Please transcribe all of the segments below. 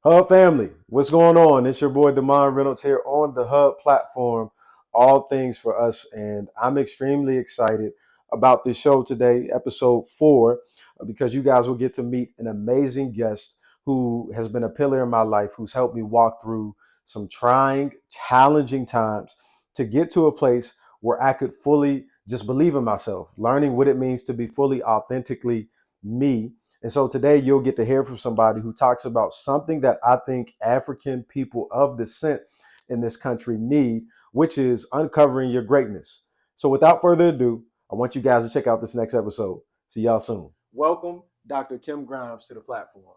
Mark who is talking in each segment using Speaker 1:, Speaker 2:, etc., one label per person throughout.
Speaker 1: Hub family, what's going on? It's your boy Demond Reynolds here on the Hub platform, all things for us. And I'm extremely excited about this show today, episode 4, because you guys will get to meet an amazing guest who has been a pillar in my life, who's helped me walk through some trying, challenging times to get to a place where I could fully just believe in myself, learning what it means to be fully authentically me. And so today you'll get to hear from somebody who talks about something that I think African people of descent in this country need, which is uncovering your greatness. So without further ado, I want you guys to check out this next episode. See y'all soon. Welcome, Dr. Kim Grimes, to the platform.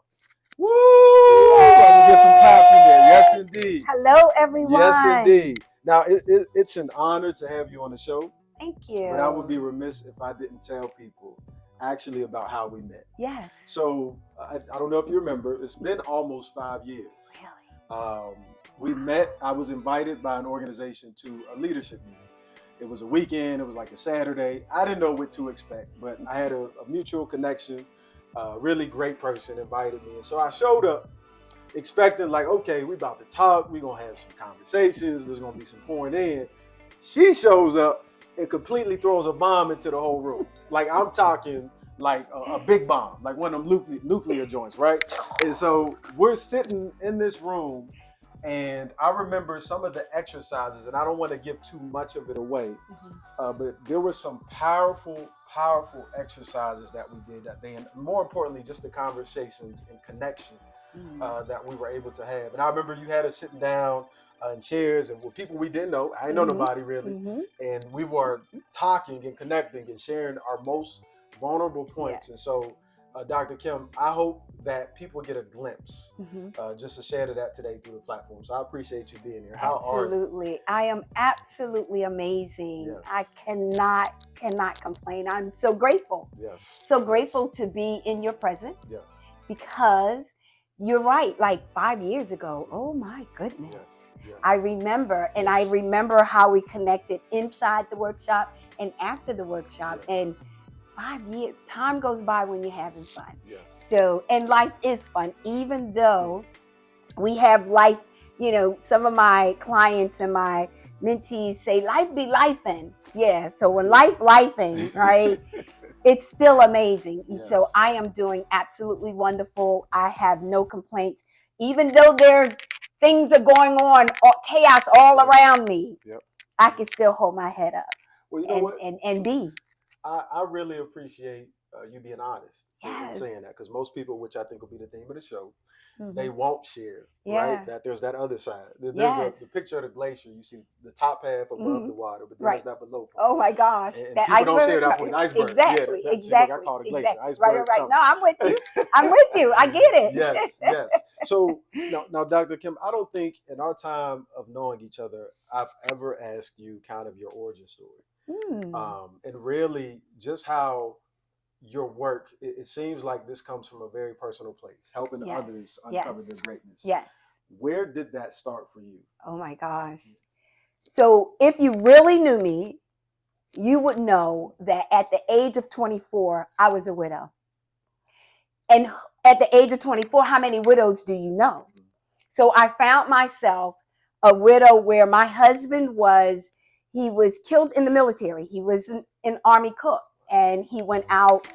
Speaker 1: Woo! I'm gonna get some claps in there. Yes, indeed.
Speaker 2: Hello, everyone.
Speaker 1: Yes, indeed. Now, it's an honor to have you on the show.
Speaker 2: Thank you.
Speaker 1: But I would be remiss if I didn't tell people actually about how we met.
Speaker 2: Yes.
Speaker 1: So I don't know if you remember, it's been almost 5 years.
Speaker 2: Really?
Speaker 1: We met, I was invited by an organization to a leadership meeting. It was a weekend, it was like a Saturday. I didn't know what to expect, but I had a mutual connection, a really great person invited me. And so I showed up expecting like, okay, we about to talk, we're gonna have some conversations, there's gonna be some pouring in. She shows up and completely throws a bomb into the whole room. Like I'm talking like a big bomb, like one of them nuclear joints, right? And so we're sitting in this room, and I remember some of the exercises, and I don't want to give too much of it away, but there were some powerful exercises that we did that day, and more importantly, just the conversations and connection that we were able to have. And I remember you had us sitting down in chairs and with people we didn't know. I didn't know nobody really. And we were talking and connecting and sharing our most vulnerable points. And so, Dr. Kim, I hope that people get a glimpse just to share that today through the platform. So I appreciate you being here. How are you?
Speaker 2: Absolutely. I am absolutely amazing.
Speaker 1: Yes.
Speaker 2: I cannot complain. I'm so grateful.
Speaker 1: Yes.
Speaker 2: So grateful to be in your presence.
Speaker 1: Yes.
Speaker 2: Because you're right, like 5 years ago, oh my goodness.
Speaker 1: Yes.
Speaker 2: I remember, and I remember how we connected inside the workshop and after the workshop. And 5 years, time goes by when you're having fun.
Speaker 1: Yes.
Speaker 2: So, and life is fun, even though we have life, some of my clients and my mentees say life be lifing. Yeah, so when lifing, right? It's still amazing. And so I am doing absolutely wonderful. I have no complaints. Even though there's things are going on, chaos all around me, I can still hold my head up.
Speaker 1: Well, you know what?
Speaker 2: And be.
Speaker 1: I really appreciate you being honest in saying that, because most people, which I think will be the theme of the show, they won't share, right? That there's that other side. There's the picture of the glacier. You see the top half above the water, but then there's that below part.
Speaker 2: Oh my gosh.
Speaker 1: And people iceberg, don't share that point. Iceberg.
Speaker 2: Exactly.
Speaker 1: Exactly. I call it a glacier. Iceberg.
Speaker 2: Right. No, I'm with you. I'm with you. I get it.
Speaker 1: Yes. So now, Dr. Kim, I don't think in our time of knowing each other, I've ever asked you kind of your origin story. And really just how your work, it seems like this comes from a very personal place, helping others uncover their greatness.
Speaker 2: Yes.
Speaker 1: Where did that start for you?
Speaker 2: Oh my gosh. So if you really knew me, you would know that at the age of 24, I was a widow. And at the age of 24, how many widows do you know? So I found myself a widow where my husband he was killed in the military. He was an Army cook, and he went out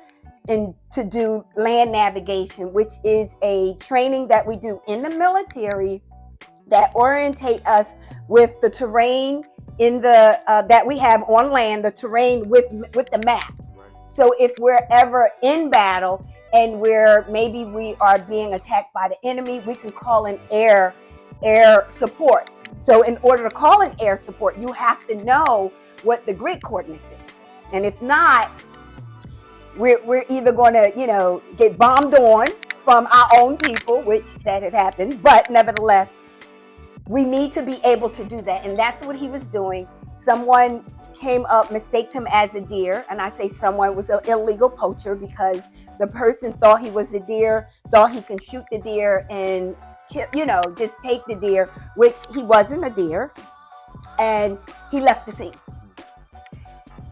Speaker 2: to do land navigation, which is a training that we do in the military that orientate us with the terrain in the that we have on land, the terrain with the map. So if we're ever in battle and maybe we are being attacked by the enemy, we can call in air support. So in order to call in air support, you have to know what the grid coordinates is. And if not, we're either going to, get bombed on from our own people, which that had happened. But nevertheless, we need to be able to do that. And that's what he was doing. Someone came up, mistaked him as a deer. And I say someone was an illegal poacher because the person thought he was a deer, thought he can shoot the deer and just take the deer, which he wasn't a deer, and he left the scene.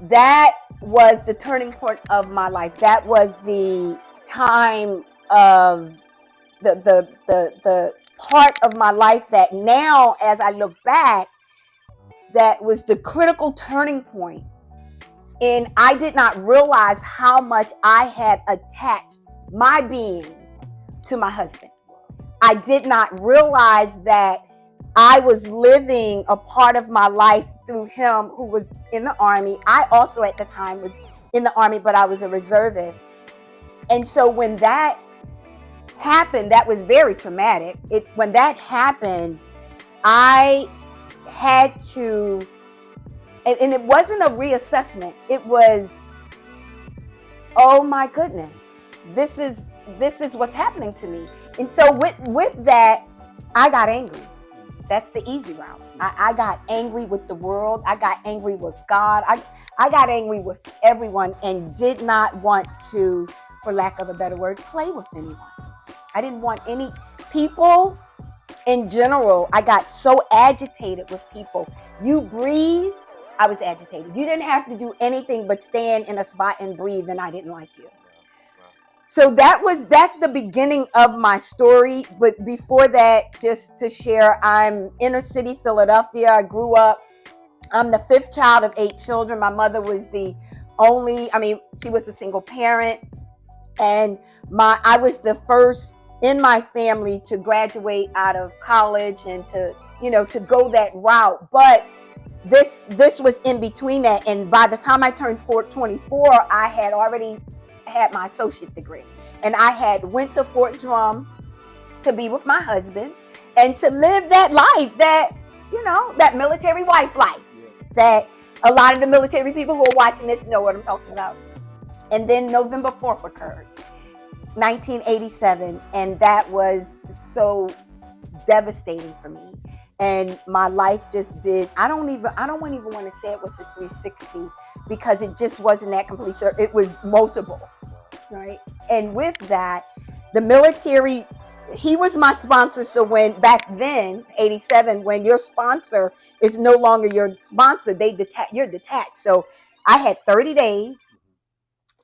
Speaker 2: That was the turning point of my life. That was the time of the part of my life that now, as I look back, that was the critical turning point. And I did not realize how much I had attached my being to my husband. I did not realize that I was living a part of my life through him, who was in the Army. I also at the time was in the Army, but I was a reservist. And so when that happened, that was very traumatic. When that happened, I had to, and it wasn't a reassessment. It was, oh my goodness, this is what's happening to me. And so with that, I got angry. That's the easy route. I got angry with the world. I got angry with God. I got angry with everyone and did not want to, for lack of a better word, play with anyone. I didn't want any people in general. I got so agitated with people. You breathe, I was agitated. You didn't have to do anything but stand in a spot and breathe, and I didn't like you. So that's the beginning of my story. But before that, just to share, I'm inner city Philadelphia. I grew up. I'm the fifth child of 8 children. My mother was she was a single parent, and I was the first in my family to graduate out of college and to go that route. But this was in between that, and by the time I turned 24, I had already had my associate degree, and I had went to Fort Drum to be with my husband and to live that life, that that military wife life, that a lot of the military people who are watching this know what I'm talking about. And then November 4th occurred, 1987, and that was so devastating for me. And my life just did, I don't even want to say it was a 360, because it just wasn't that complete. So it was multiple, right? And with that, the military, he was my sponsor. So when back then, 87, when your sponsor is no longer your sponsor, you're detached. So I had 30 days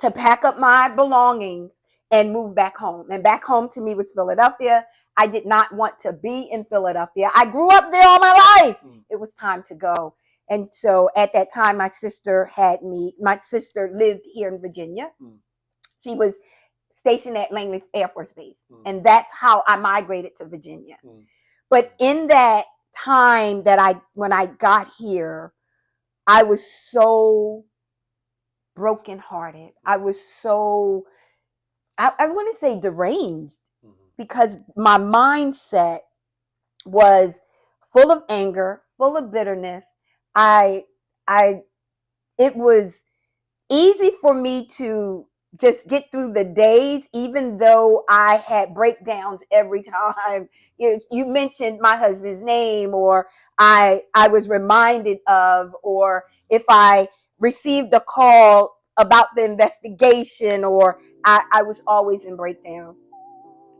Speaker 2: to pack up my belongings and move back home. And back home to me was Philadelphia. I did not want to be in Philadelphia. I grew up there all my life. It was time to go. And so at that time, my sister lived here in Virginia. She was stationed at Langley Air Force Base. And that's how I migrated to Virginia. But in that time when I got here, I was so brokenhearted. I was so, I want to say deranged, because my mindset was full of anger, full of bitterness. It was easy for me to just get through the days, even though I had breakdowns every time. You mentioned my husband's name, or I was reminded of, or if I received a call about the investigation, or I was always in breakdown.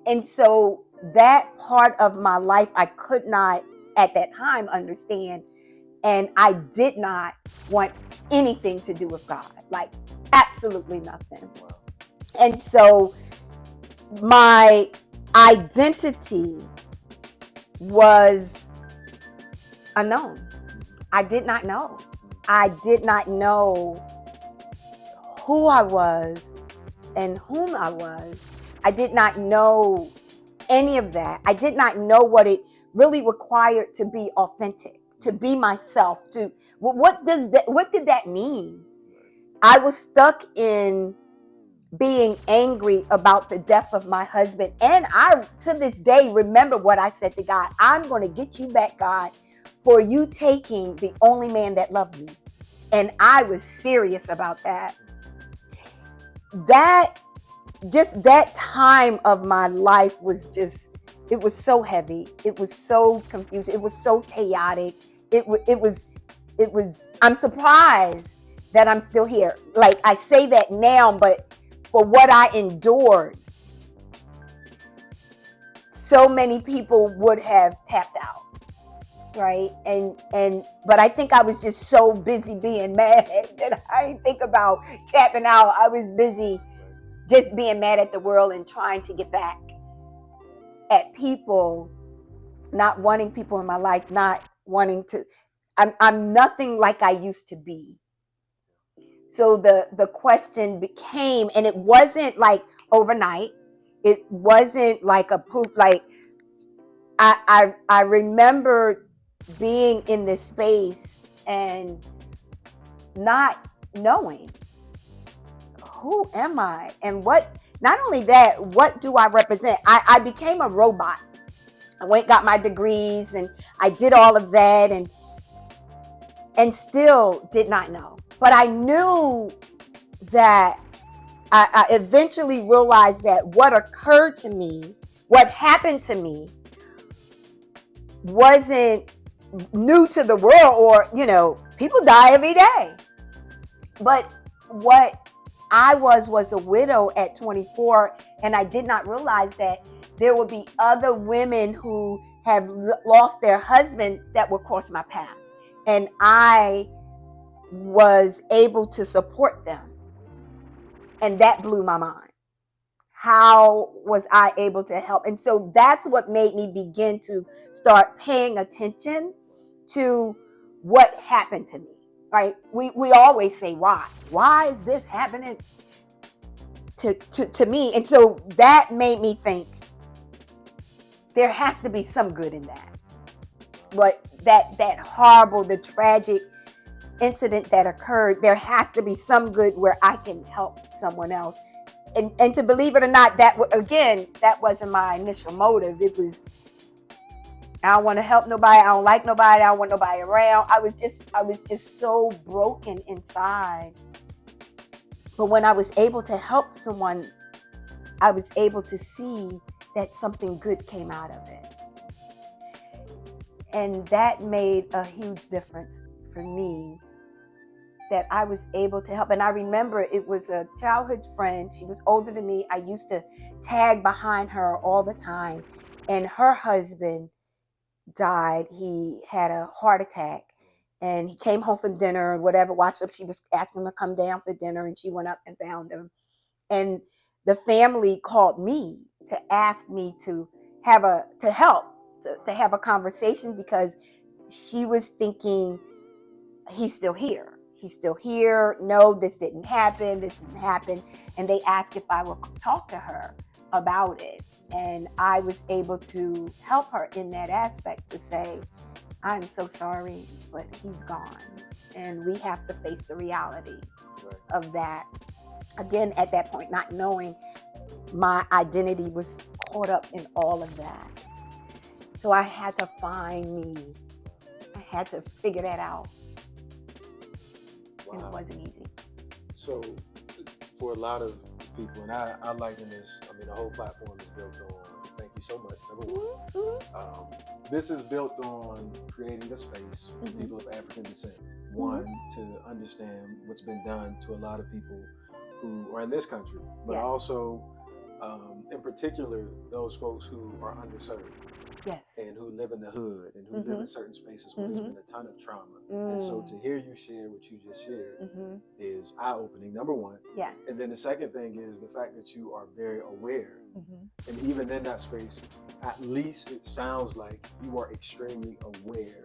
Speaker 2: And so that part of my life, I could not at that time understand. And I did not want anything to do with God, like absolutely nothing. And so my identity was unknown. I did not know. I did not know who I was and whom I was. I did not know any of that. I did not know what it really required to be authentic, to be myself. What did that mean? I was stuck in being angry about the death of my husband. And I, to this day, remember what I said to God. I'm going to get you back, God, for you taking the only man that loved me. And I was serious about that. That time of my life was it was so heavy. It was so confused. It was so chaotic. It was, I'm surprised that I'm still here. Like, I say that now, but for what I endured, so many people would have tapped out. Right. But I think I was just so busy being mad that I didn't think about tapping out. I was busy just being mad at the world and trying to get back at people not wanting people in my life, not wanting to. I'm nothing like I used to be. So the question became, and it wasn't like overnight. It wasn't like a poof. Like I remember being in this space and not knowing who am I and what. Not only that, what do I represent? I became a robot. I went got my degrees and I did all of that and still did not know. But I knew that I eventually realized that what occurred to me, what happened to me, wasn't new to the world, or, people die every day. But what I was a widow at 24, and I did not realize that there would be other women who have lost their husband that would cross my path. And I was able to support them. And that blew my mind. How was I able to help? And so that's what made me begin to start paying attention to what happened to me. Right? We always say, why is this happening to me? And so that made me think there has to be some good in that. But that horrible, the tragic incident that occurred, there has to be some good where I can help someone else. And to believe it or not, that wasn't my initial motive. It was, I don't want to help nobody. I don't like nobody. I don't want nobody around. I was just so broken inside. But when I was able to help someone, I was able to see that something good came out of it. And that made a huge difference for me, that I was able to help. And I remember it was a childhood friend. She was older than me. I used to tag behind her all the time. And her husband died. He had a heart attack. And he came home from dinner or whatever, watched her. She was asking him to come down for dinner, and she went up and found him. And the family called me to ask me to help, to have a conversation, because she was thinking, he's still here. He's still here. No, this didn't happen. And they asked if I would talk to her about it. And I was able to help her in that aspect, to say, I'm so sorry, but he's gone. And we have to face the reality of that. Again, at that point, not knowing, my identity was caught up in all of that. So I had to find me. I had to figure that out. Wow. And it wasn't easy.
Speaker 1: So for a lot of people, and I liken this, the whole platform is built on, thank you so much, number one. Mm-hmm. This is built on creating a space for mm-hmm. people of African descent. One, mm-hmm. to understand what's been done to a lot of people who are in this country, but yes. also, in particular, those folks who are underserved.
Speaker 2: Yes.
Speaker 1: And who live in the hood and who mm-hmm. live in certain spaces where mm-hmm. there's been a ton of trauma. And so to hear you share what you just shared mm-hmm. is eye-opening, number one.
Speaker 2: Yes.
Speaker 1: And then the second thing is the fact that you are very aware. Mm-hmm. And even in that space, at least it sounds like you are extremely aware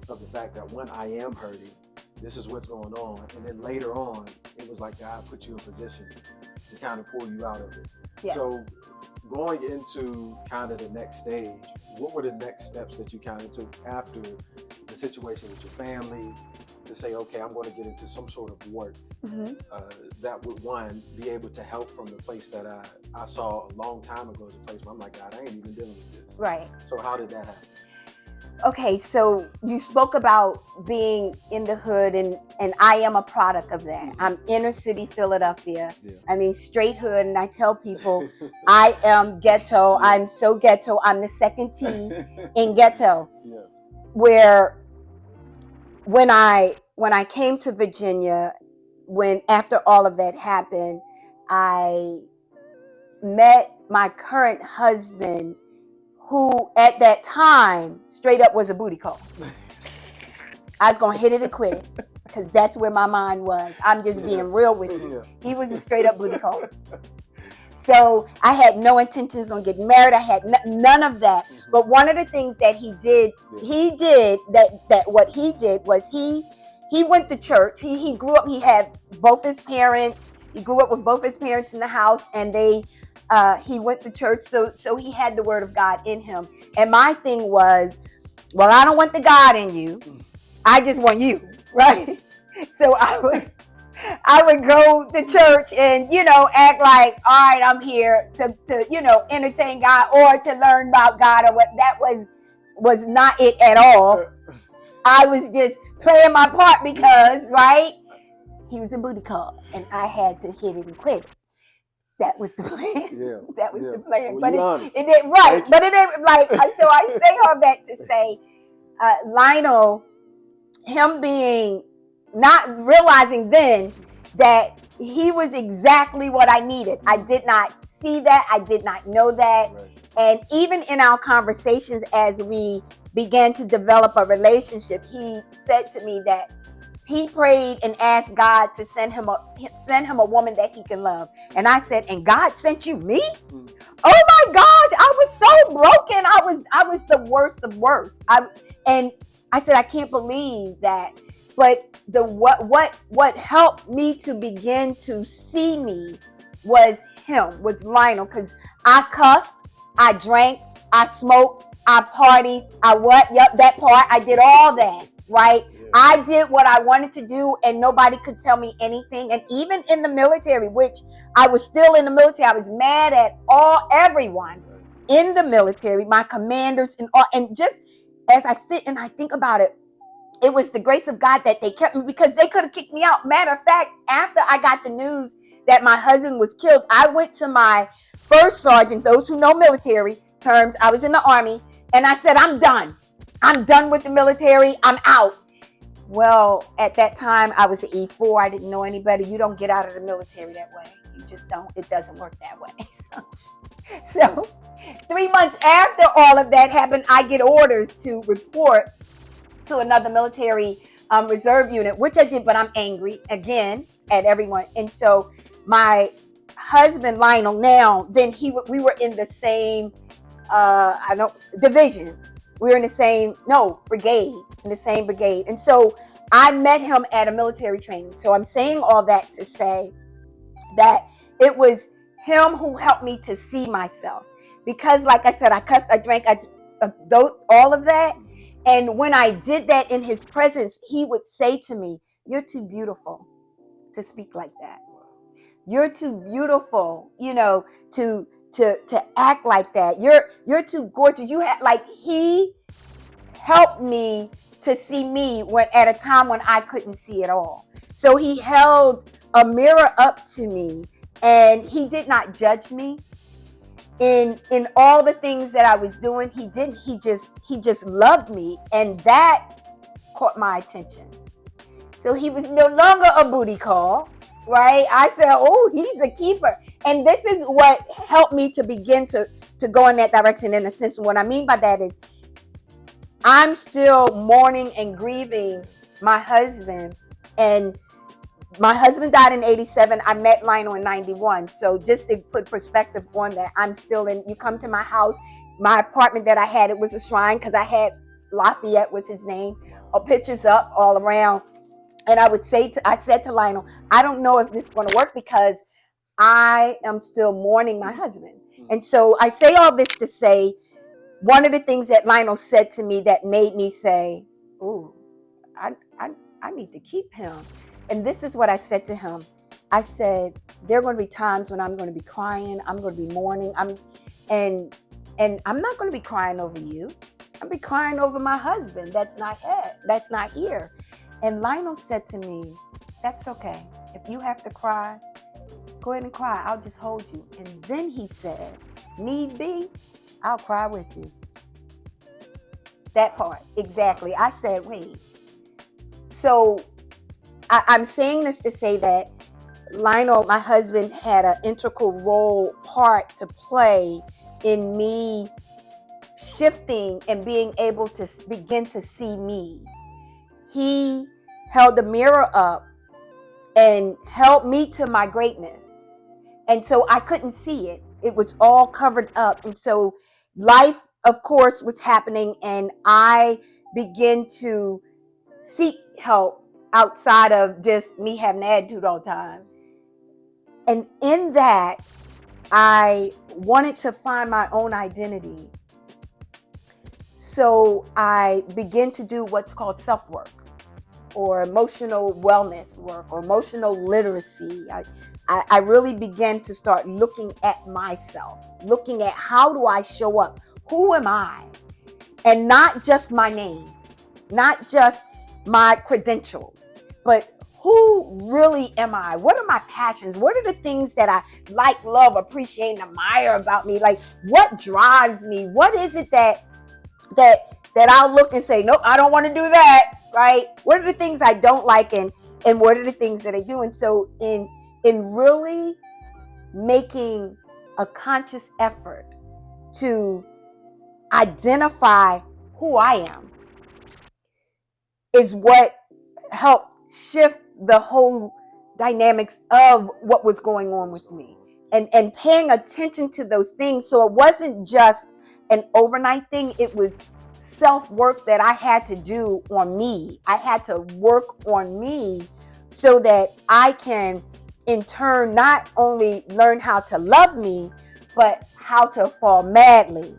Speaker 1: of the fact that, one, I am hurting, this is what's going on. And then later on, it was like God put you in position to kind of pull you out of it. Yes. So going into kind of the next stage, what were the next steps that you kind of took after the situation with your family to say, okay, I'm going to get into some sort of work mm-hmm. That would, one, be able to help from the place that I saw a long time ago as a place where I'm like, God, I ain't even dealing with this.
Speaker 2: Right.
Speaker 1: So how did that happen?
Speaker 2: Okay, so you spoke about being in the hood, and I am a product of that. Mm-hmm. I'm inner city Philadelphia. Yeah. Straight hood, and I tell people I am ghetto. Yeah. I'm so ghetto. I'm the second T in ghetto. Yes. Where when I came to Virginia, after all of that happened, I met my current husband, who at that time straight up was a booty call. I was gonna hit it and quit it, because that's where my mind was. I'm just being real with you. Yeah. He was a straight up booty call. So I had no intentions on getting married. I had none of that.
Speaker 1: Mhm.
Speaker 2: But one of the things that he did what he did was he went to church. He grew up. He had both his parents. He grew up with both his parents in the house, and he went to church. So he had the word of God in him. And my thing was, well, I don't want the God in you. I just want you, right? So I would go to church and, act like, all right, I'm here to entertain God or to learn about God or what. That was not it at all. I was just playing my part because, right, he was a booty call and I had to hit it and quit it. That was the plan.
Speaker 1: Yeah.
Speaker 2: That was the plan.
Speaker 1: Well,
Speaker 2: but
Speaker 1: it
Speaker 2: didn't, right. But it didn't, like, so I say all that to say, Lionel, him being, not realizing then that he was exactly what I needed. I did not see that. I did not know that.
Speaker 1: Right.
Speaker 2: And even in our conversations as we began to develop a relationship, he said to me that he prayed and asked God to send him a woman that he can love. And I said, and God sent you me?
Speaker 1: Mm.
Speaker 2: Oh my gosh, I was so broken. I was the worst of worst. And I said, I can't believe that. But what helped me to begin to see me was Lionel, because I cussed, I drank, I smoked, I partied, that part, I did all that, right?
Speaker 1: Yeah.
Speaker 2: I did what I wanted to do and nobody could tell me anything. And even in the military, which I was still in the military, I was mad at everyone in the military, my commanders and just as I sit and I think about it, it was the grace of God that they kept me, because they could have kicked me out. Matter of fact, after I got the news that my husband was killed, I went to my first sergeant, those who know military terms, I was in the Army, and I said, I'm done. I'm done with the military. I'm out. Well, at that time, I was an E4. I didn't know anybody. You don't get out of the military that way. You just don't. It doesn't work that way. So 3 months after all of that happened, I get orders to report to another military reserve unit, which I did, but I'm angry again at everyone. And so my husband, Lionel, now, then we were in the same, division. We were in the same, brigade, in the same brigade. And so I met him at a military training. So I'm saying all that to say that it was him who helped me to see myself. Because like I said, I cussed, I drank, all of that. And when I did that in his presence, he would say to me, you're too beautiful to speak like that. You're too beautiful, to act like that. You're too gorgeous. He helped me to see me at a time when I couldn't see it all. So he held a mirror up to me and he did not judge me. In all the things that I was doing, he just loved me, and that caught my attention. So he was no longer a booty call, right? I said, oh, he's a keeper. And this is what helped me to begin to go in that direction. In a sense, what I mean by that is I'm still mourning and grieving my husband, and my husband died in 87. I met Lionel in 91. So just to put perspective on that, I'm still in, you come to my house, my apartment that I had, it was a shrine because I had Lafayette was his name, pictures up all around. And I said to Lionel, I don't know if this is going to work because I am still mourning my husband. And so I say all this to say, one of the things that Lionel said to me that made me say, ooh, I need to keep him. And this is what I said to him. I said, there are going to be times when I'm going to be crying. I'm going to be mourning. And I'm not going to be crying over you. I'll be crying over my husband. That's not here. And Lionel said to me, that's okay. If you have to cry, go ahead and cry. I'll just hold you. And then he said, need be, I'll cry with you. That part, exactly. I said, wait. So I'm saying this to say that Lionel, my husband, had an integral part to play in me shifting and being able to begin to see me. He held the mirror up and held me to my greatness. And so I couldn't see it. It was all covered up. And so life, of course, was happening, and I began to seek help outside of just me having an attitude all the time. And in that, I wanted to find my own identity. So I began to do what's called self-work, or emotional wellness work, or emotional literacy. I really began to start looking at myself, looking at how do I show up? Who am I? And not just my name, not just my credentials, but who really am I? What are my passions? What are the things that I like, love, appreciate, and admire about me? Like, what drives me? What is it that I'll look and say, nope, I don't want to do that, right? What are the things I don't like, and what are the things that I do? And so in really making a conscious effort to identify who I am is what helped shift the whole dynamics of what was going on with me, and paying attention to those things. So it wasn't just an overnight thing. It was self-work that I had to do on me. I had to work on me so that I can in turn not only learn how to love me, but how to fall madly,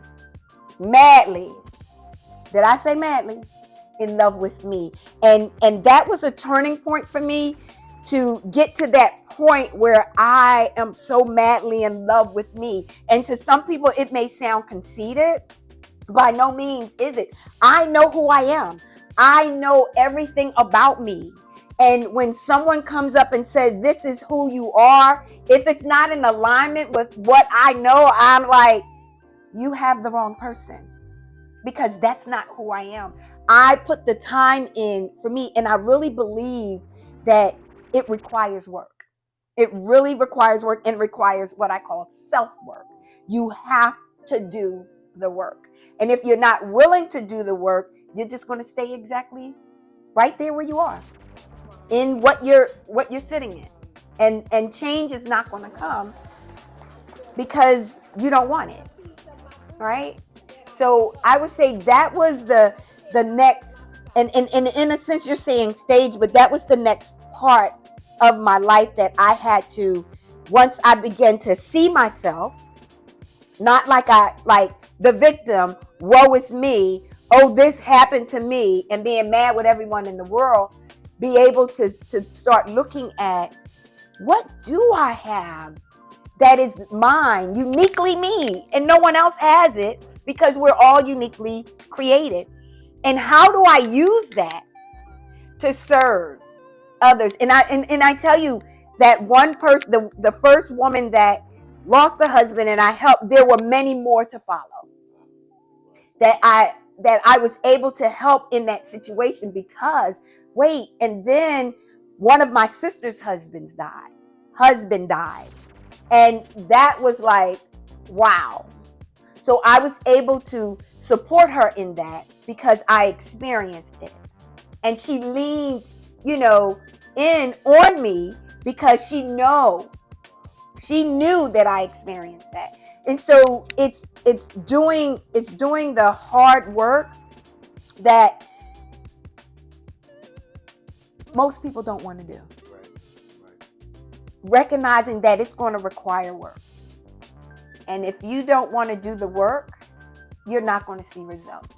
Speaker 2: did I say madly, in love with me. And that was a turning point for me, to get to that point where I am so madly in love with me. And to some people it may sound conceited. By no means is it. I know who I am. I know everything about me. And when someone comes up and says, this is who you are, if it's not in alignment with what I know, I'm like, you have the wrong person, because that's not who I am. I put the time in for me, and I really believe that it requires work. It really requires work, and requires what I call self-work. You have to do the work. And if you're not willing to do the work, you're just going to stay exactly right there where you are, in what you're sitting in. And change is not going to come because you don't want it. Right? So I would say that was the next, and in a sense you're saying stage, but that was the next part of my life that I had to, once I began to see myself, not like the victim, woe is me, oh, this happened to me, and being mad with everyone in the world, be able to start looking at, what do I have that is mine, uniquely me, and no one else has it, because we're all uniquely created. And how do I use that to serve others? And I tell you that one person, the first woman that lost a husband and I helped, there were many more to follow that I was able to help in that situation, because and then one of my sister's husband died. And that was like, wow. So I was able to support her in that because I experienced it. And she leaned, in on me because she knew that I experienced that. And so it's doing the hard work that most people don't want to do. Recognizing that it's going to require work. And if you don't want to do the work, you're not going to see results.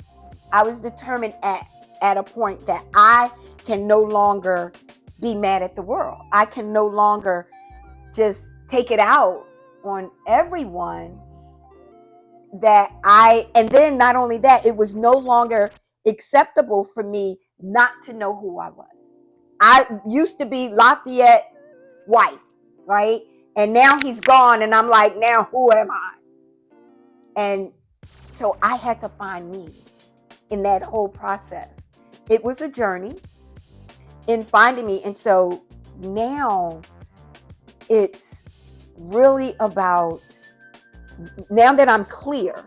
Speaker 2: I was determined at a point that I can no longer be mad at the world. I can no longer just take it out on everyone and then not only that, it was no longer acceptable for me not to know who I was. I used to be Lafayette's wife, right? And now he's gone, and I'm like, now who am I? And so I had to find me in that whole process. It was a journey in finding me. And so now it's really about, now that I'm clear,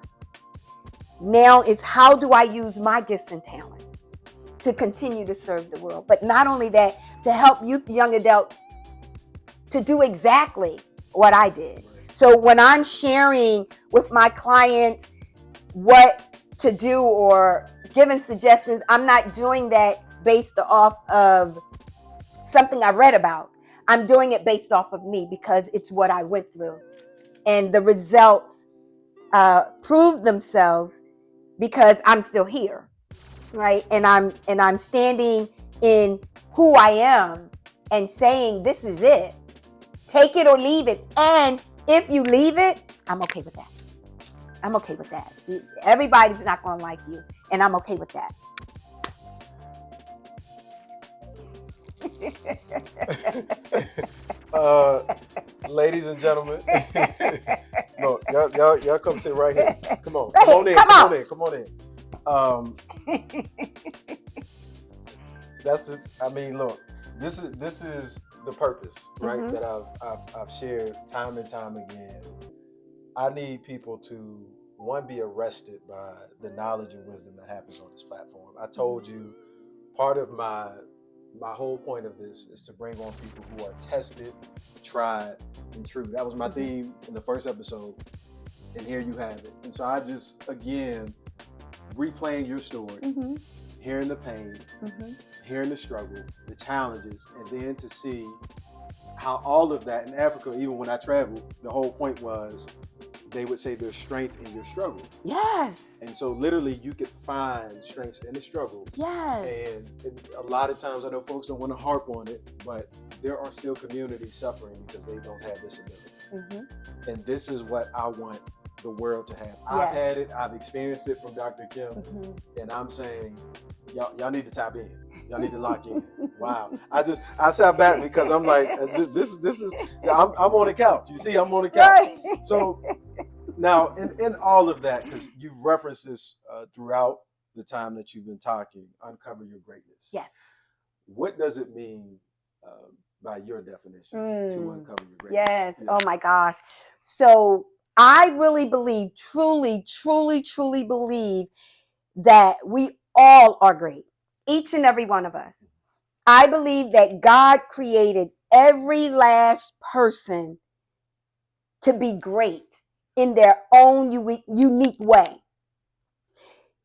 Speaker 2: now it's how do I use my gifts and talents to continue to serve the world? But not only that, to help youth, young adults to do exactly what I did. So when I'm sharing with my clients what to do or giving suggestions, I'm not doing that based off of something I read about. I'm doing it based off of me because it's what I went through. And the results prove themselves because I'm still here, right? And I'm standing in who I am and saying, this is it. Take it or leave it. And if you leave it, I'm okay with that. I'm okay with that. Everybody's not going to like you, and I'm okay with that.
Speaker 1: Ladies and gentlemen, no, y'all come sit right here. Come on,
Speaker 2: Right
Speaker 1: come on
Speaker 2: here,
Speaker 1: in,
Speaker 2: come
Speaker 1: come
Speaker 2: on.
Speaker 1: on in, come on in. That's the. I mean, look, this is the purpose, right?
Speaker 2: Mhm.
Speaker 1: That I've shared time and time again. I need people to one be arrested by the knowledge and wisdom that happens on this platform. I told you part of my whole point of this is to bring on people who are tested, tried, and true. That was my theme in the first episode, and here you have it. And so I just again replaying your story, hearing the pain, hearing the struggle, the challenges, and then to see how all of that in Africa, even when I traveled, the whole point was they would say there's strength in your struggle.
Speaker 2: Yes.
Speaker 1: And so literally you could find strength in the struggle.
Speaker 2: Yes.
Speaker 1: And a lot of times I know folks don't want to harp on it, but there are still communities suffering because they don't have this ability. And this is what I want the world to have. I've had it, I've experienced it from Dr. Kim, and I'm saying, y'all need to tap in. Y'all need to lock in. Wow. I sat back because I'm like, this is I'm on the couch. You see, I'm on the couch.
Speaker 2: Right.
Speaker 1: So now in all of that, because you've referenced this throughout the time that you've been talking, uncover your greatness.
Speaker 2: Yes.
Speaker 1: What does it mean by your definition to uncover your greatness?
Speaker 2: Yes. Yeah. Oh my gosh. So I really believe, truly believe that we all are great. Each and every one of us. I believe that God created every last person to be great in their own unique way.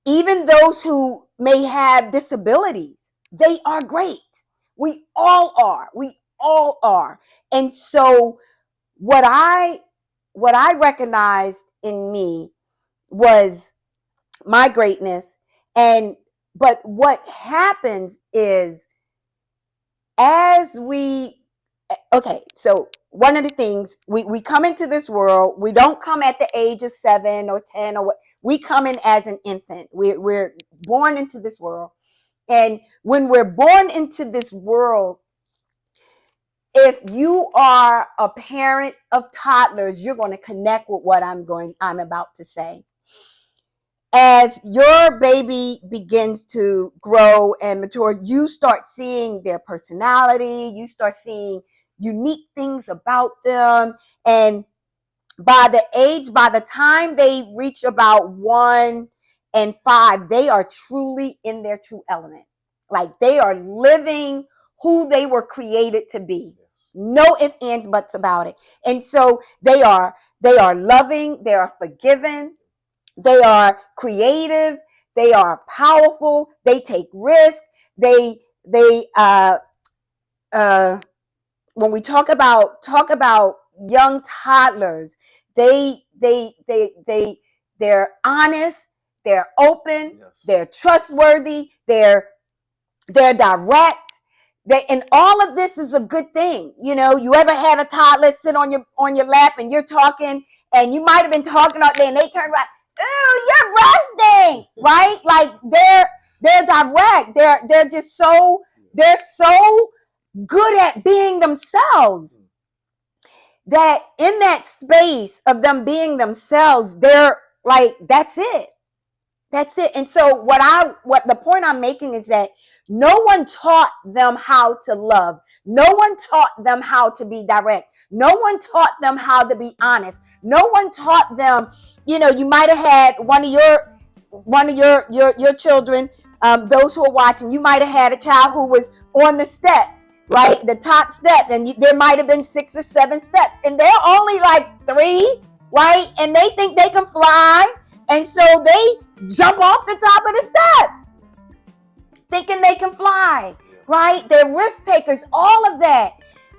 Speaker 2: Even those who may have disabilities, they are great. We all are. We all are. And so what I recognized in me was my greatness. But what happens is so one of the things, we come into this world, we don't come at the age of 7 or 10 or what, we come in as an infant. We're born into this world. And when we're born into this world, if you are a parent of toddlers, you're going to connect with what I'm about to say. As your baby begins to grow and mature, you start seeing their personality, you start seeing unique things about them. And by the time they reach about 1 and 5, they are truly in their true element. Like they are living who they were created to be. No ifs, ands, buts about it. And so they are loving, they are forgiving, they are creative, they are powerful, they take risks, they when we talk about young toddlers, they're honest, they're open, they're trustworthy, they're direct. And all of this is a good thing. You know, you ever had a toddler sit on your lap and you're talking, and you might have been talking out there and they turn around, ooh, your breath stink, right? Like they're direct. They're just so good at being themselves that in that space of them being themselves, they're like, that's it. And so what the point I'm making is that no one taught them how to love. No one taught them how to be direct. No one taught them how to be honest. No one taught them, you might have had one of your children, those who are watching, you might have had a child who was on the steps right? The top steps, and there might have been 6 or 7 steps, and they're only like 3, right? And they think they can fly, and so they jump off the top of the steps, thinking they can fly, right? They're risk takers, all of that.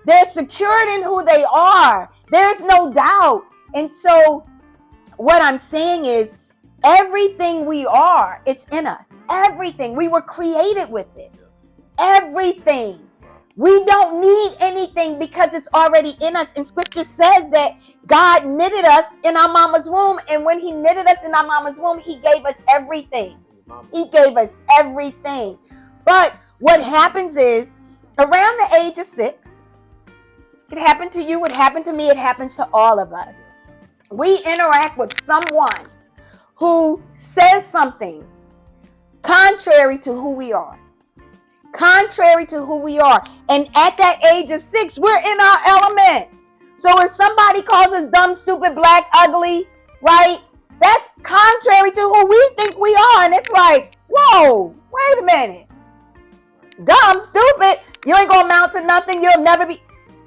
Speaker 2: They're secured in who they are. There's no doubt. And so what I'm saying is, everything we are, it's in us. Everything. We were created with it. Everything. We don't need anything because it's already in us. And scripture says that God knitted us in our mama's womb. And when he knitted us in our mama's womb, he gave us everything. He gave us everything. But what happens is, around the age of 6, it happened to you, it happened to me, it happens to all of us. We interact with someone who says something contrary to who we are. Contrary to who we are. And at that age of 6, we're in our element. So if somebody calls us dumb, stupid, black, ugly, right? That's contrary to who we think we are. And it's like, whoa, wait a minute. Dumb, stupid, you ain't gonna amount to nothing. You'll never be,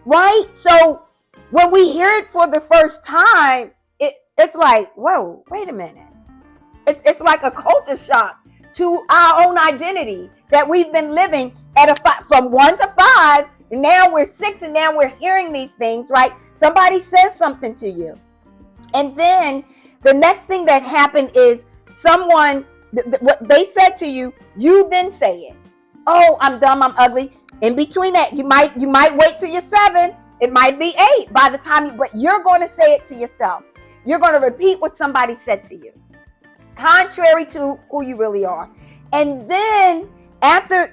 Speaker 2: right? So when we hear it for the first time, it's like, whoa, wait a minute. It's like a culture shock to our own identity that we've been living at from 1 to 5, and now we're 6, and now we're hearing these things, right? Somebody says something to you, and then the next thing that happened is someone, what they said to you, you then say it. Oh, I'm dumb, I'm ugly. In between that, you might wait till you're 7. It might be 8 by the time but you're going to say it to yourself. You're going to repeat what somebody said to you, contrary to who you really are. And then after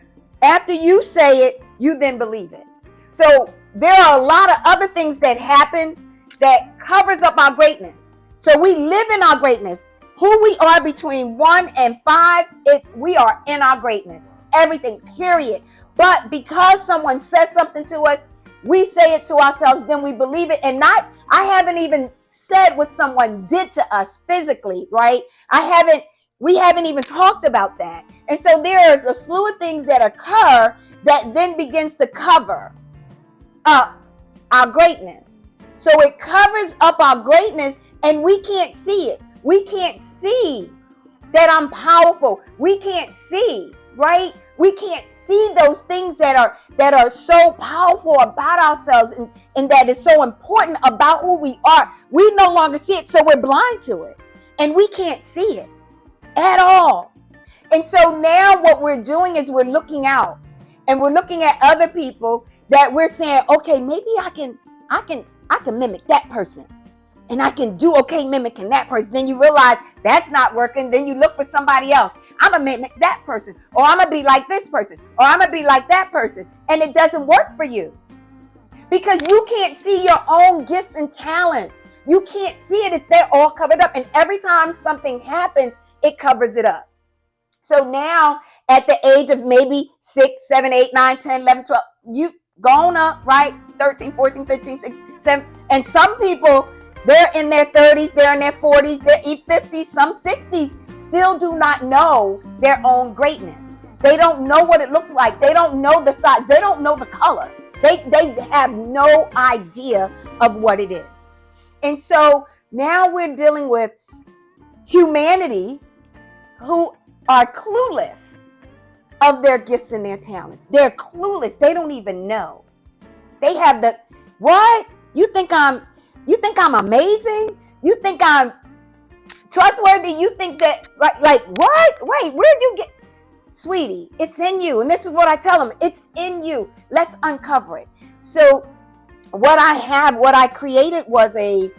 Speaker 2: you say it, you then believe it. So there are a lot of other things that happens that covers up our greatness. So we live in our greatness. Who we are between 1 and 5, we are in our greatness. Everything, period. But because someone says something to us, we say it to ourselves, then we believe it. And I haven't even said what someone did to us physically, right? We haven't even talked about that. And so there is a slew of things that occur that then begins to cover up our greatness. So it covers up our greatness, and we can't see it. We can't see that I'm powerful. We can't see, right? We can't see those things that are so powerful about ourselves and that is so important about who we are. We no longer see it, so we're blind to it. And we can't see it at all. And so now what we're doing is we're looking out, and we're looking at other people that we're saying, okay, maybe I can mimic that person. And I can do okay mimicking that person. Then you realize that's not working. Then you look for somebody else. I'm going to mimic that person. Or I'm going to be like this person. Or I'm going to be like that person. And it doesn't work for you. Because you can't see your own gifts and talents. You can't see it if they're all covered up. And every time something happens, it covers it up. So now at the age of maybe 6, 7, 8, 9, 10, 11, 12, you've gone up, right? 13, 14, 15, 16, 17. And some people, they're in their 30s, they're in their 40s, they're in 50s, some 60s, still do not know their own greatness. They don't know what it looks like. They don't know the size. They don't know the color. They have no idea of what it is. And so now we're dealing with humanity who are clueless of their gifts and their talents. They're clueless. They don't even know. They have what? You think I'm amazing? You think I'm trustworthy? You think that, like what? Wait, where'd you get? Sweetie, it's in you. And this is what I tell them. It's in you. Let's uncover it. So what I created was a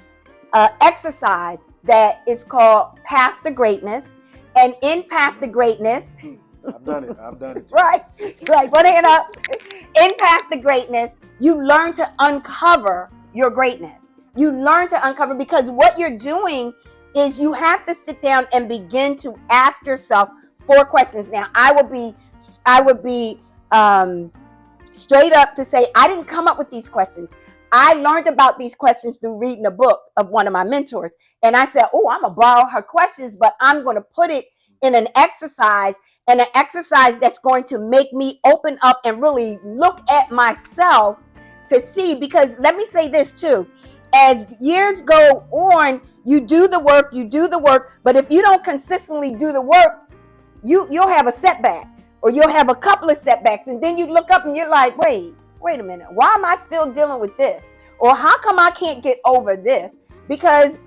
Speaker 2: exercise that is called Path to Greatness. And in Path to Greatness,
Speaker 1: I've done it.
Speaker 2: Right. Put it up. In Path to Greatness, you learn to uncover your greatness. You learn to uncover, because what you're doing is you have to sit down and begin to ask yourself 4 questions. Now, I would be straight up to say I didn't come up with these questions. I learned about these questions through reading a book of one of my mentors. And I said, oh, I'm going to borrow her questions, but I'm going to put it in an exercise, and an exercise that's going to make me open up and really look at myself to see. Because let me say this too, as years go on, you do the work, but if you don't consistently do the work, you'll have a setback, or you'll have a couple of setbacks, and then you look up and you're like, wait a minute, why am I still dealing with this? Or how come I can't get over this? Because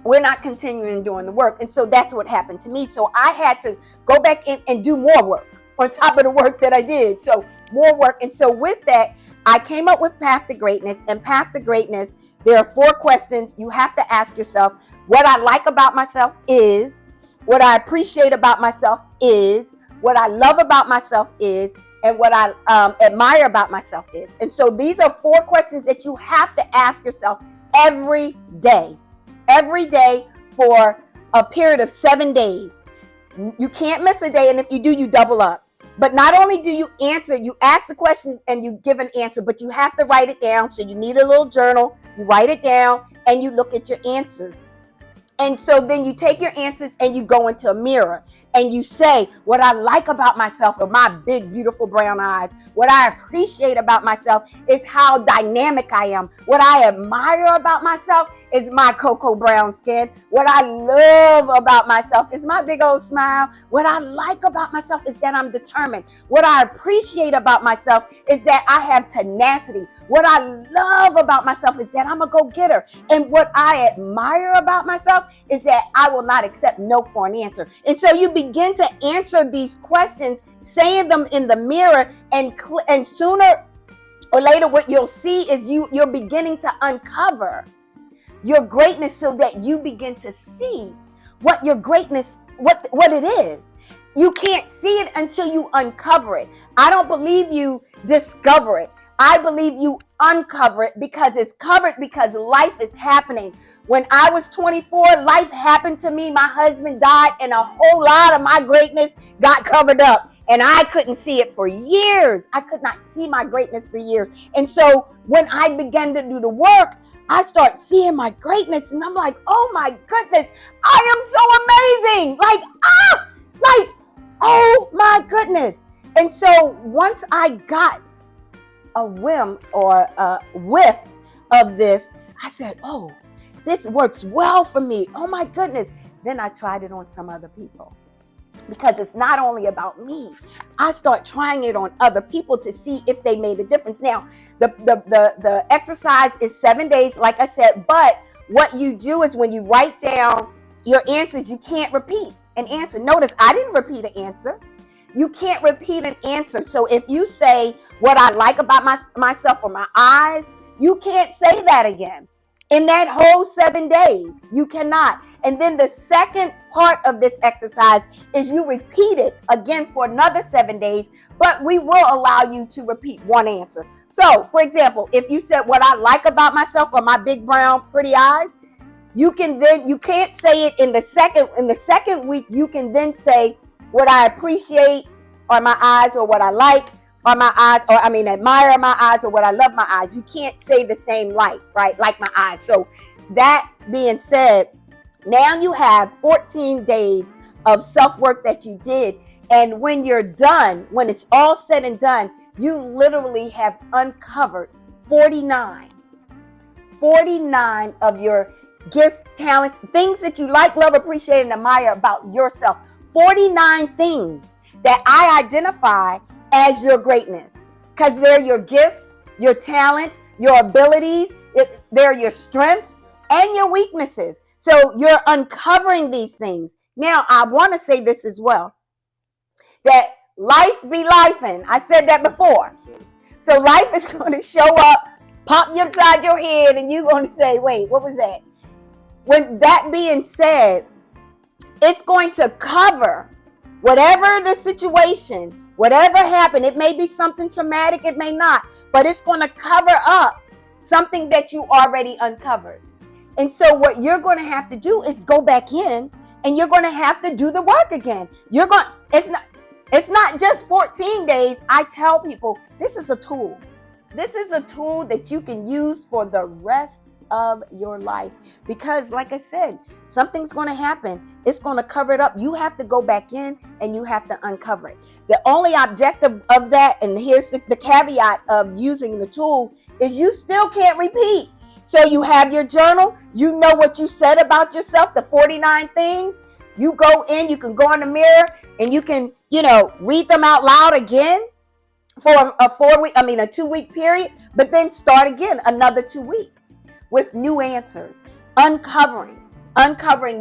Speaker 2: we're not continuing doing the work. And so that's what happened to me. So I had to go back in and do more work on top of the work that I did. So more work. And so with that, I came up with Path to Greatness. And Path to Greatness, there are 4 questions you have to ask yourself. What I like about myself is, what I appreciate about myself is, what I love about myself is, and what I admire about myself is. And so these are 4 questions that you have to ask yourself every day for a period of 7 days. You can't miss a day, and if you do, you double up. But not only do you answer, you ask the question and you give an answer, but you have to write it down. So you need a little journal, you write it down, and you look at your answers. And so then you take your answers and you go into a mirror and you say, what I like about myself are my big, beautiful brown eyes. What I appreciate about myself is how dynamic I am. What I admire about myself is my cocoa brown skin. What I love about myself is my big old smile. What I like about myself is that I'm determined. What I appreciate about myself is that I have tenacity. What I love about myself is that I'm a go-getter. And what I admire about myself is that I will not accept no for an answer. And so you begin to answer these questions, saying them in the mirror, and sooner or later what you'll see is you're beginning to uncover your greatness, so that you begin to see what your greatness, what it is. You can't see it until you uncover it. I don't believe you discover it. I believe you uncover it, because it's covered, because life is happening. When I was 24, life happened to me. My husband died, and a whole lot of my greatness got covered up. And I couldn't see it for years. I could not see my greatness for years. And so when I began to do the work, I start seeing my greatness, and I'm like, oh my goodness, I am so amazing. Oh my goodness. And so once I got a whim or a whiff of this, I said, oh, this works well for me. Oh my goodness. Then I tried it on some other people, because it's not only about me. I start trying it on other people to see if they made a difference. Now, the exercise is 7 days, like I said, but what you do is when you write down your answers, you can't repeat an answer. Notice I didn't repeat an answer. You can't repeat an answer. So if you say what I like about myself or my eyes, you can't say that again. In that whole 7 days, you cannot. And then the second part of this exercise is you repeat it again for another 7 days, but we will allow you to repeat one answer. So, for example, if you said what I like about myself are my big brown pretty eyes, you can't say it in the second week. You can then say what I appreciate are my eyes, or what I like are my eyes, or admire my eyes, or what I love my eyes. You can't say the same right? Like my eyes. So that being said, now you have 14 days of self-work that you did. And when you're done, when it's all said and done, you literally have uncovered 49 of your gifts, talents, things that you like, love, appreciate, and admire about yourself. 49 things that I identify as your greatness, because they're your gifts, your talents, your abilities, they're your strengths and your weaknesses. So you're uncovering these things. Now, I want to say this as well, that life be lifing. I said that before. So life is going to show up, pop you upside your head, and you're going to say, wait, what was that? When that being said, it's going to cover whatever the situation, whatever happened. It may be something traumatic, it may not, but it's going to cover up something that you already uncovered. And so what you're going to have to do is go back in, and you're going to have to do the work again. It's not just 14 days. I tell people, this is a tool. This is a tool that you can use for the rest of your life. Because like I said, something's going to happen. It's going to cover it up. You have to go back in and you have to uncover it. The only objective of that, and here's the caveat of using the tool, is you still can't repeat. So you have your journal. You know what you said about yourself, the 49 things. You go in, you can go in the mirror and you can, read them out loud again for a 2-week period, but then start again another 2 weeks with new answers, uncovering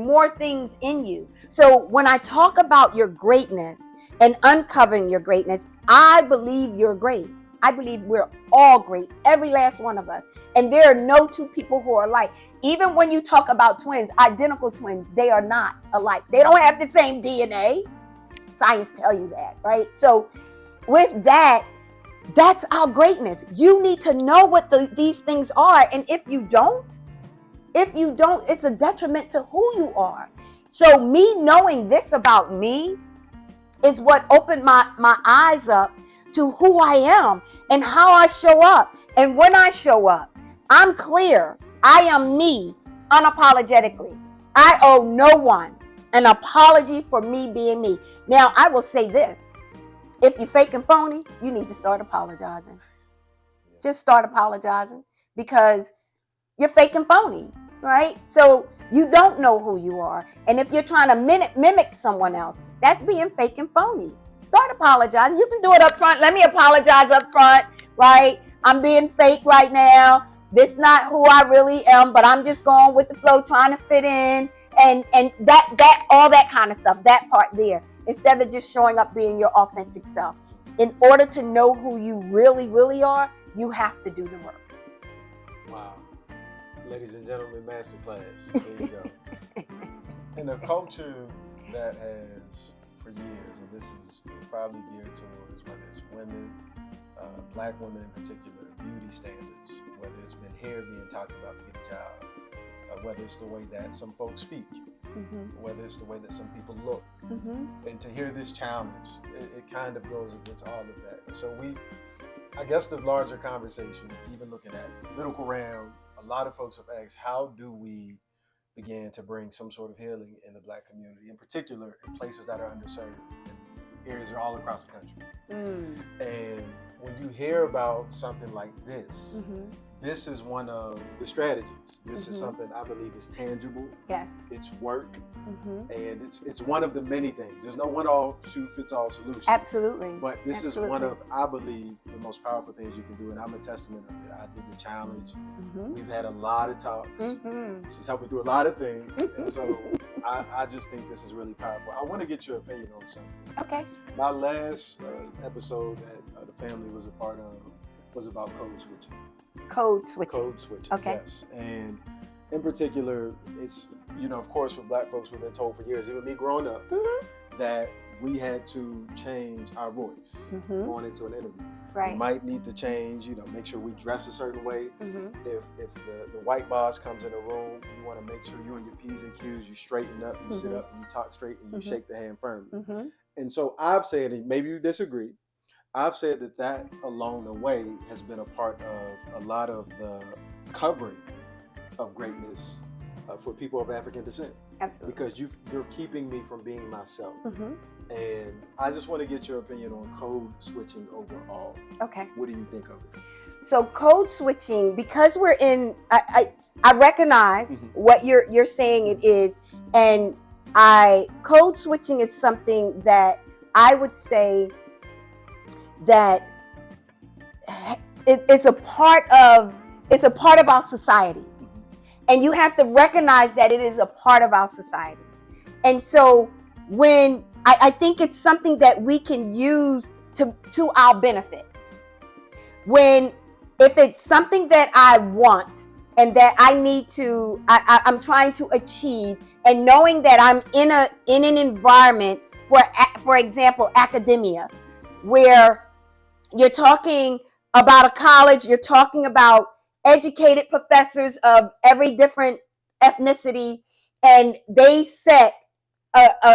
Speaker 2: more things in you. So when I talk about your greatness and uncovering your greatness, I believe you're great. I believe we're all great, every last one of us. And there are no two people who are alike. Even when you talk about twins, identical twins, they are not alike. They don't have the same DNA. Science tell you that, right? So with that, that's our greatness. You need to know what these things are. And if you don't, it's a detriment to who you are. So me knowing this about me is what opened my eyes up to who I am and how I show up. And when I show up, I'm clear. I am me unapologetically. I owe no one an apology for me being me. Now, I will say this. If you're fake and phony, you need to start apologizing. Just start apologizing because you're fake and phony, right? So you don't know who you are. And if you're trying to mimic someone else, that's being fake and phony. Start apologizing. You can do it up front. Let me apologize up front, right? I'm being fake right now. This is not who I really am, but I'm just going with the flow, trying to fit in. And that all that kind of stuff, that part there, instead of just showing up being your authentic self. In order to know who you really, really are, you have to do the work.
Speaker 1: Wow. Ladies and gentlemen, masterclass. There you go. In a culture that has, for years, and this is probably geared towards whether it's women, black women in particular, beauty standards, whether it's been hair being talked about to get a job, whether it's the way that some folks speak, whether it's the way that some people look. And to hear this challenge, it kind of goes against all of that. And so I guess the larger conversation, even looking at the political realm, a lot of folks have asked, how do we begin to bring some sort of healing in the black community, in particular in places that are underserved, and areas are all across the country. And when you hear about something like this, this is one of the strategies. This is something I believe is tangible.
Speaker 2: Yes.
Speaker 1: It's work. And it's one of the many things. There's no one-all-shoe-fits-all solution.
Speaker 2: Absolutely.
Speaker 1: But this is one of, I believe, the most powerful things you can do. And I'm a testament of it. I did the challenge. We've had a lot of talks. She's helped me through a lot of things. And so I just think this is really powerful. I want to get your opinion on something.
Speaker 2: Okay.
Speaker 1: My last episode that the family was a part of was about code switching.
Speaker 2: Code switching.
Speaker 1: Code switching,
Speaker 2: okay.
Speaker 1: Yes. And in particular, it's, of course, for black folks, we've been told for years, even me growing up, that we had to change our voice going into an interview.
Speaker 2: Right.
Speaker 1: We might need to change, make sure we dress a certain way. If the white boss comes in a room, you want to make sure you're on your P's and Q's, you straighten up, you sit up, and you talk straight, and you shake the hand firmly. And so I've said, and maybe you disagree, I've said that along the way has been a part of a lot of the covering of greatness for people of African descent.
Speaker 2: Absolutely.
Speaker 1: Because you're keeping me from being myself. And I just want to get your opinion on code switching overall.
Speaker 2: Okay.
Speaker 1: What do you think of it?
Speaker 2: So code switching, because we're in, I recognize what you're saying it is, and code switching is something that I would say that it's a part of our society. And you have to recognize that it is a part of our society. And so when I think it's something that we can use to our benefit. If it's something that I want and that I need to, I'm trying to achieve, and knowing that I'm in an environment, for example, academia, where you're talking about a college, you're talking about educated professors of every different ethnicity, and they set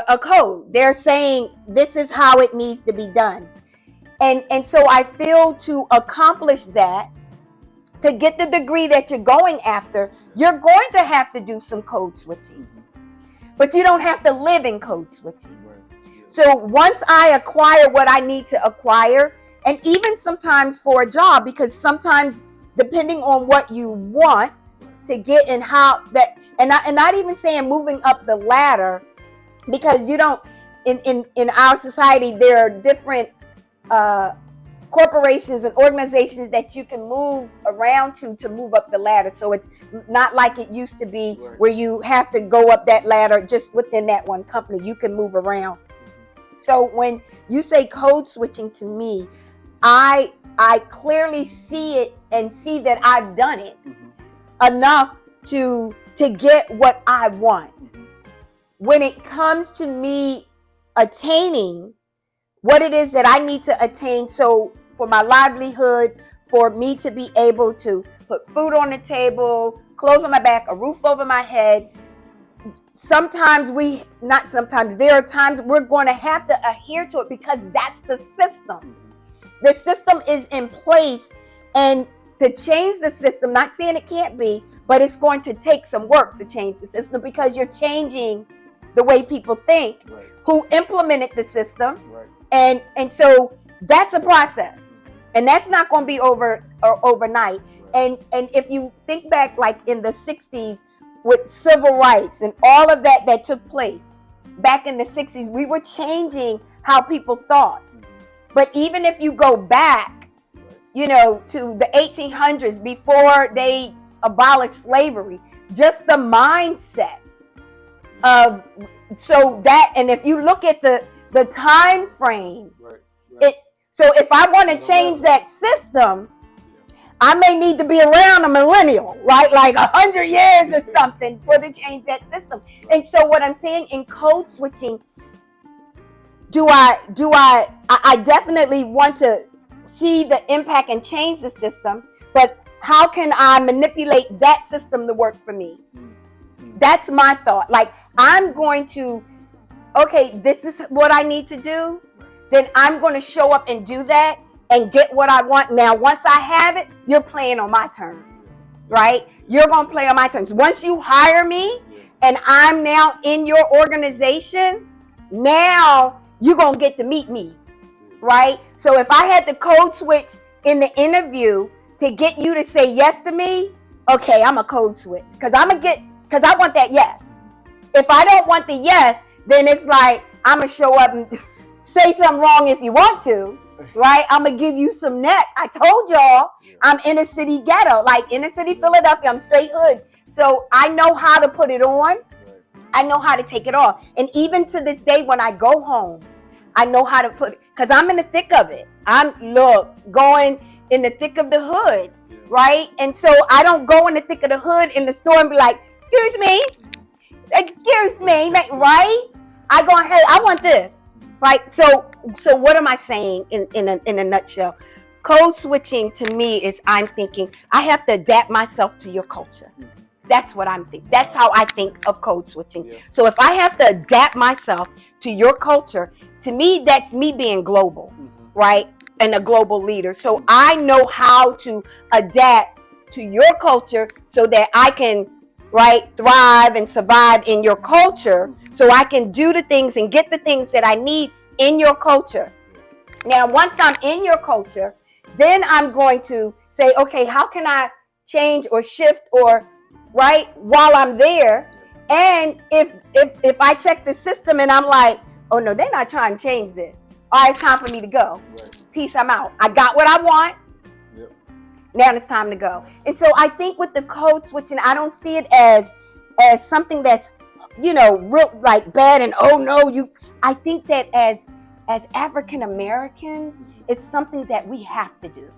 Speaker 2: a code. They're saying this is how it needs to be done. And so I feel to accomplish that, to get the degree that you're going after, you're going to have to do some code switching. But you don't have to live in code switching. So once I acquire what I need to acquire, and even sometimes for a job, because sometimes depending on what you want to get and how that, and not even saying moving up the ladder, because you don't, in our society, there are different corporations and organizations that you can move around to move up the ladder. So it's not like it used to be where you have to go up that ladder just within that one company. You can move around. So when you say code switching to me, I clearly see it and see that I've done it enough to get what I want. When it comes to me attaining what it is that I need to attain, so for my livelihood, for me to be able to put food on the table, clothes on my back, a roof over my head, there are times we're going to have to adhere to it because that's the system. The system is in place, and to change the system, not saying it can't be, but it's going to take some work to change the system because you're changing the way people think, who implemented the system. And so that's a process, and that's not going to be overnight. And if you think back, like in the 60s with civil rights and all of that took place back in the 60s, we were changing how people thought. But even if you go back, to the 1800s, before they abolished slavery, just the mindset of, so that, and if you look at the time frame, so if I want to change that system, I may need to be around a millennial, right? Like 100 years or something for to change that system. And so what I'm saying in code switching, I definitely want to see the impact and change the system, but how can I manipulate that system to work for me? That's my thought. Like, I'm going to, okay, this is what I need to do, then I'm going to show up and do that and get what I want. Now, once I have it, you're playing on my terms, right? You're going to play on my terms. Once you hire me and I'm now in your organization, now you're going to get to meet me, right? So if I had to code switch in the interview to get you to say yes to me, okay, I'm a code switch because I want that yes. If I don't want the yes, then it's like I'm going to show up and say something wrong if you want to, right? I'm going to give you some net. I told y'all I'm inner city ghetto, like inner city Philadelphia. I'm straight hood. So I know how to put it on. I know how to take it off. And even to this day, when I go home, I know how to put it, because I'm in the thick of it. I'm going in the thick of the hood, right? And so I don't go in the thick of the hood in the store and be like, excuse me, right? I go ahead, I want this, right? So what am I saying in a nutshell? Code switching to me is I'm thinking I have to adapt myself to your culture. That's what I'm thinking. That's how I think of code switching. Yeah. So if I have to adapt myself to your culture, to me, that's me being global, right? And a global leader. So I know how to adapt to your culture so that I can, right, thrive and survive in your culture, so I can do the things and get the things that I need in your culture. Now, once I'm in your culture, then I'm going to say, okay, how can I change or shift or, right, while I'm there? And if I check the system and I'm like, oh no, they're not trying to change this. All right, it's time for me to go. Peace, I'm out. I got what I want. Now it's time to go. And so I think with the code switching, I don't see it as something that's, real like bad and oh no, I think that as African Americans, it's something that we have to do.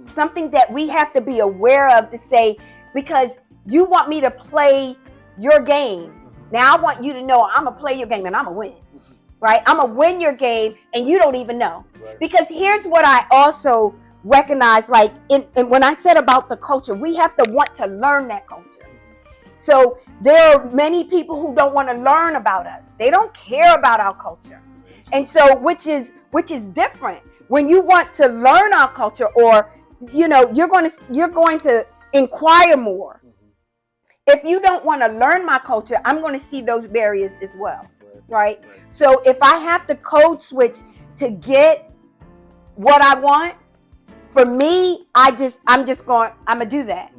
Speaker 2: Something that we have to be aware of, to say, because you want me to play your game. Now I want you to know I'm going to play your game and I'm going to win. Right? I'm going to win your game and you don't even know. Right. Because here's what I also recognize, like and when I said about the culture, we have to want to learn that culture. So there are many people who don't want to learn about us. They don't care about our culture. And so which is different. When you want to learn our culture or you're going to inquire more. If you don't want to learn my culture, I'm going to see those barriers as well, right? So if I have to code switch to get what I want, for me, I'm gonna do that.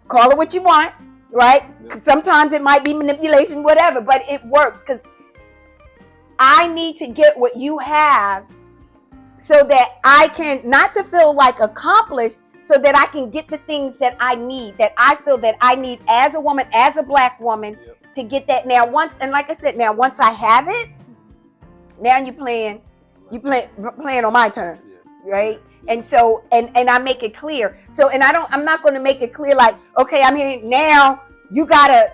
Speaker 2: Call it what you want, right? Sometimes it might be manipulation, whatever, but it works because I need to get what you have so that I can, not to feel like accomplished, so that I can get the things that I need, that I feel that I need as a woman, as a Black woman, to get that. Now, once I have it, now you're playing on my terms, right? And so, and I make it clear. So, and I'm not going to make it clear like, okay, I'm here now, you gotta,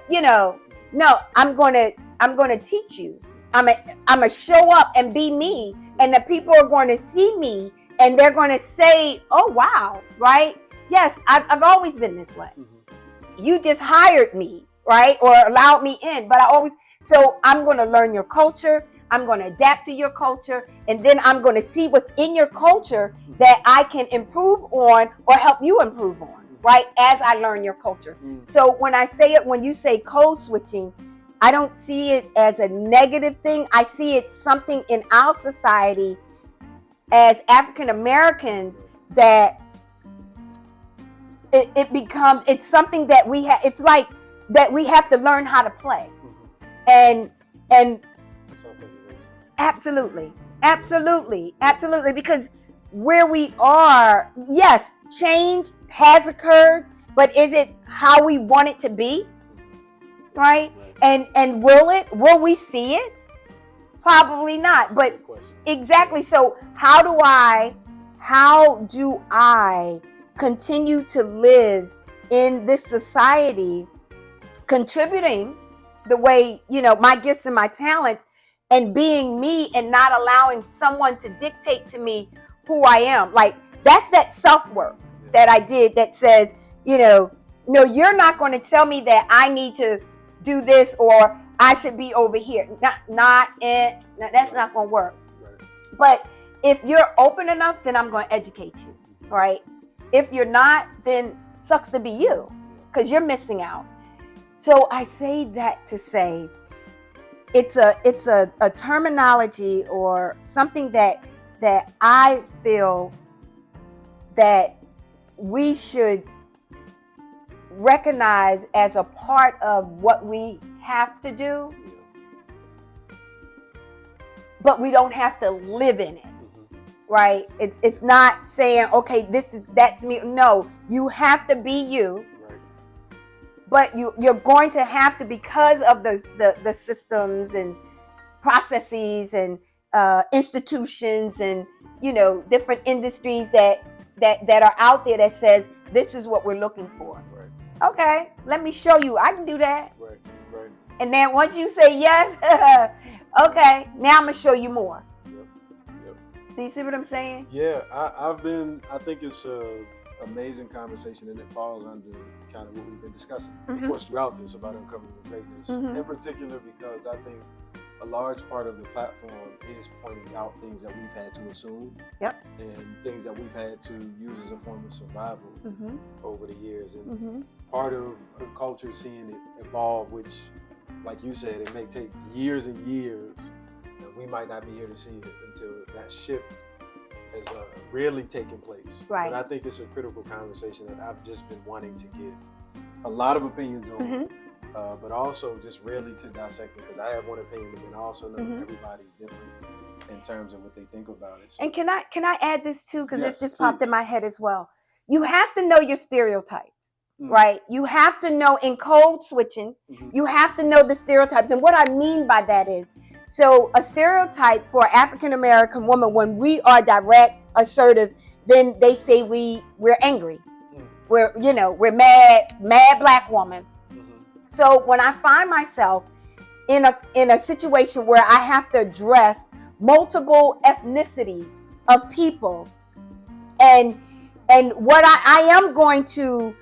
Speaker 2: no, I'm going to teach you. I'm going to show up and be me, and the people are going to see me, and they're going to say, oh, wow, right? Yes, I've always been this way. You just hired me, right? Or allowed me in, but so I'm going to learn your culture. I'm going to adapt to your culture, and then I'm going to see what's in your culture that I can improve on or help you improve on, right? As I learn your culture. So when you say code switching, I don't see it as a negative thing. I see it something in our society as African Americans that it's something that we have. It's like that we have to learn how to play, and absolutely, because where we are, yes, change has occurred, but is it how we want it to be, right? And will we see it? Probably not. But exactly. So how do I continue to live in this society, contributing the way, my gifts and my talents, and being me, and not allowing someone to dictate to me who I am? Like, that's that self-work that I did that says, no, you're not going to tell me that I need to do this or I should be over here. That's not going to work. But if you're open enough, then I'm going to educate you, right? If you're not, then sucks to be you, because you're missing out. So I say that to say it's a terminology or something that I feel that we should recognize as a part of what we have to do, but we don't have to live in it, right? It's not saying, okay, that's me. No, you have to be you, but you're going to have to, because of the systems and processes and institutions and different industries that are out there that says this is what we're looking for. Okay, let me show you. I can do that. Right. And then once you say yes, okay, now I'm gonna show you more. Yep. Do you see what I'm saying?
Speaker 1: Yeah, I think it's an amazing conversation, and it falls under kind of what we've been discussing, of course, throughout this, about uncovering your greatness, in particular because I think a large part of the platform is pointing out things that we've had to assume, and things that we've had to use as a form of survival over the years, and part of a culture seeing it evolve, which, like you said, it may take years and years, and we might not be here to see it until that shift has really taken place. Right. But I think it's a critical conversation that I've just been wanting to get a lot of opinions on. But also just really to dissect it, because I have one opinion, but then I also know everybody's different in terms of what they think about it. So.
Speaker 2: And can I add this too, because this just popped in my head as well. You have to know your stereotypes, right? You have to know in code switching, you have to know the stereotypes. And what I mean by that is, so a stereotype for African American woman, when we are direct, assertive, then they say we're angry. We're mad Black woman. So when I find myself in a situation where I have to address multiple ethnicities of people, and what I am going to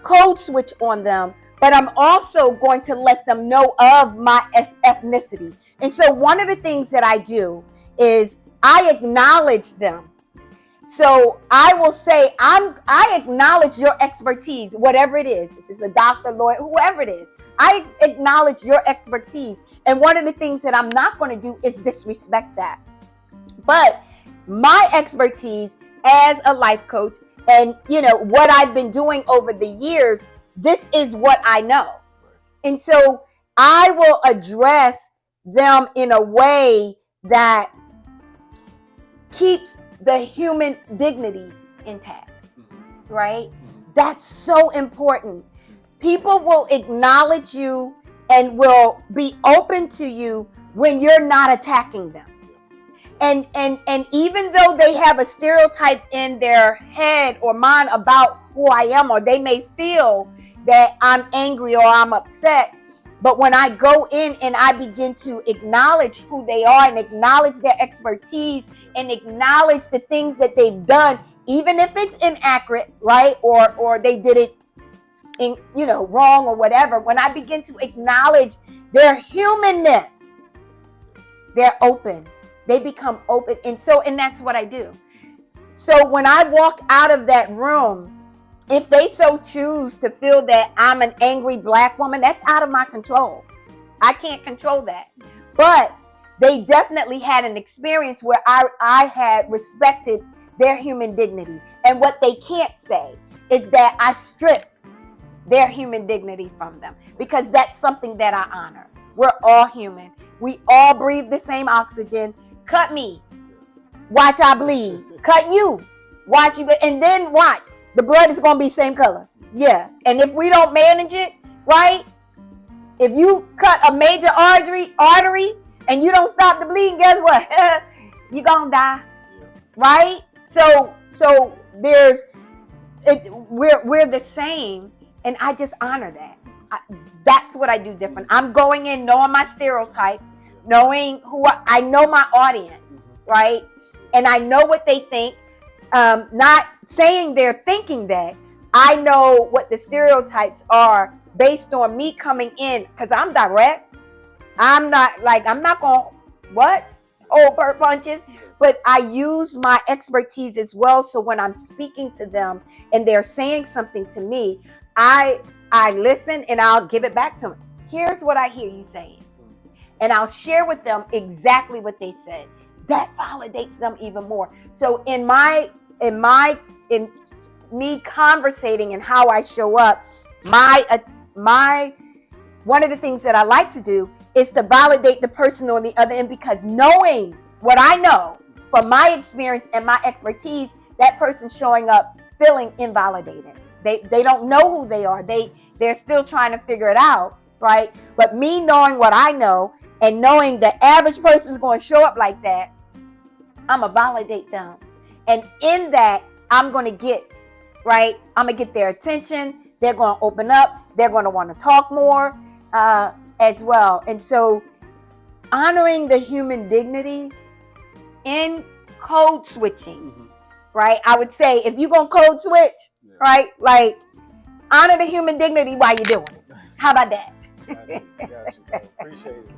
Speaker 2: code switch on them, but I'm also going to let them know of my ethnicity. And so one of the things that I do is I acknowledge them. So I will say, I acknowledge your expertise, whatever it is. If it's a doctor, lawyer, whoever it is, I acknowledge your expertise. And one of the things that I'm not going to do is disrespect that. But my expertise as a life coach, and what I've been doing over the years, this is what I know. And so I will address them in a way that keeps the human dignity intact, right? That's so important. People will acknowledge you and will be open to you when you're not attacking them. And even though they have a stereotype in their head or mind about who I am, or they may feel that I'm angry or I'm upset, but when I go in and I begin to acknowledge who they are and acknowledge their expertise and acknowledge the things that they've done, even if it's inaccurate, right? Or they did it in, wrong or whatever. When I begin to acknowledge their humanness, they're open. They become open. And that's what I do. So when I walk out of that room, if they so choose to feel that I'm an angry Black woman, that's out of my control. I can't control that. But they definitely had an experience where I had respected their human dignity. And what they can't say is that I stripped their human dignity from them, because that's something that I honor. We're all human. We all breathe the same oxygen. Cut me. Watch I bleed. Cut you. Watch you. And then watch. The blood is going to be same color. Yeah. And if we don't manage it, right? If you cut a major artery and you don't stop the bleeding, guess what? You're going to die. Right? So we're the same. And I just honor that. That's what I do different. I'm going in knowing my stereotypes, knowing I know my audience, right? And I know what they think. Not saying they're thinking that. I know what the stereotypes are based on me coming in, because I'm direct. I'm not going to hold punches, but I use my expertise as well. So when I'm speaking to them and they're saying something to me, I listen and I'll give it back to them. Here's what I hear you saying. And I'll share with them exactly what they said. That validates them even more. So in me conversating and how I show up, one of the things that I like to do is to validate the person on the other end, because knowing what I know from my experience and my expertise, that person's showing up feeling invalidated. They don't know who they are. They're still trying to figure it out, right? But me knowing what I know and knowing the average person is going to show up like that, I'm going to validate them. And in that, I'm going to get their attention. They're going to open up. They're going to want to talk more as well. And so honoring the human dignity in code switching, right? I would say if you're going to code switch, right? Like, honor the human dignity while you're doing it. How about that?
Speaker 1: Got you. Appreciate it.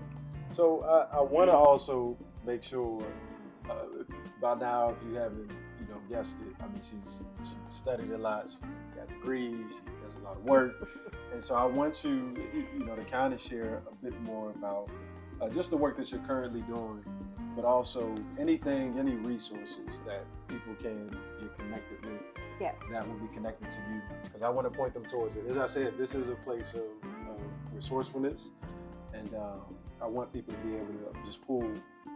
Speaker 1: So I want to also make sure, by now, if you haven't, guessed it, I mean, she's studied a lot. She's got degrees. She does a lot of work. And so I want you, to kind of share a bit more about just the work that you're currently doing, but also any resources that people can get connected with.
Speaker 2: Yes.
Speaker 1: That will be connected to you, because I want to point them towards it. As I said, this is a place of resourcefulness, and I want people to be able to just pull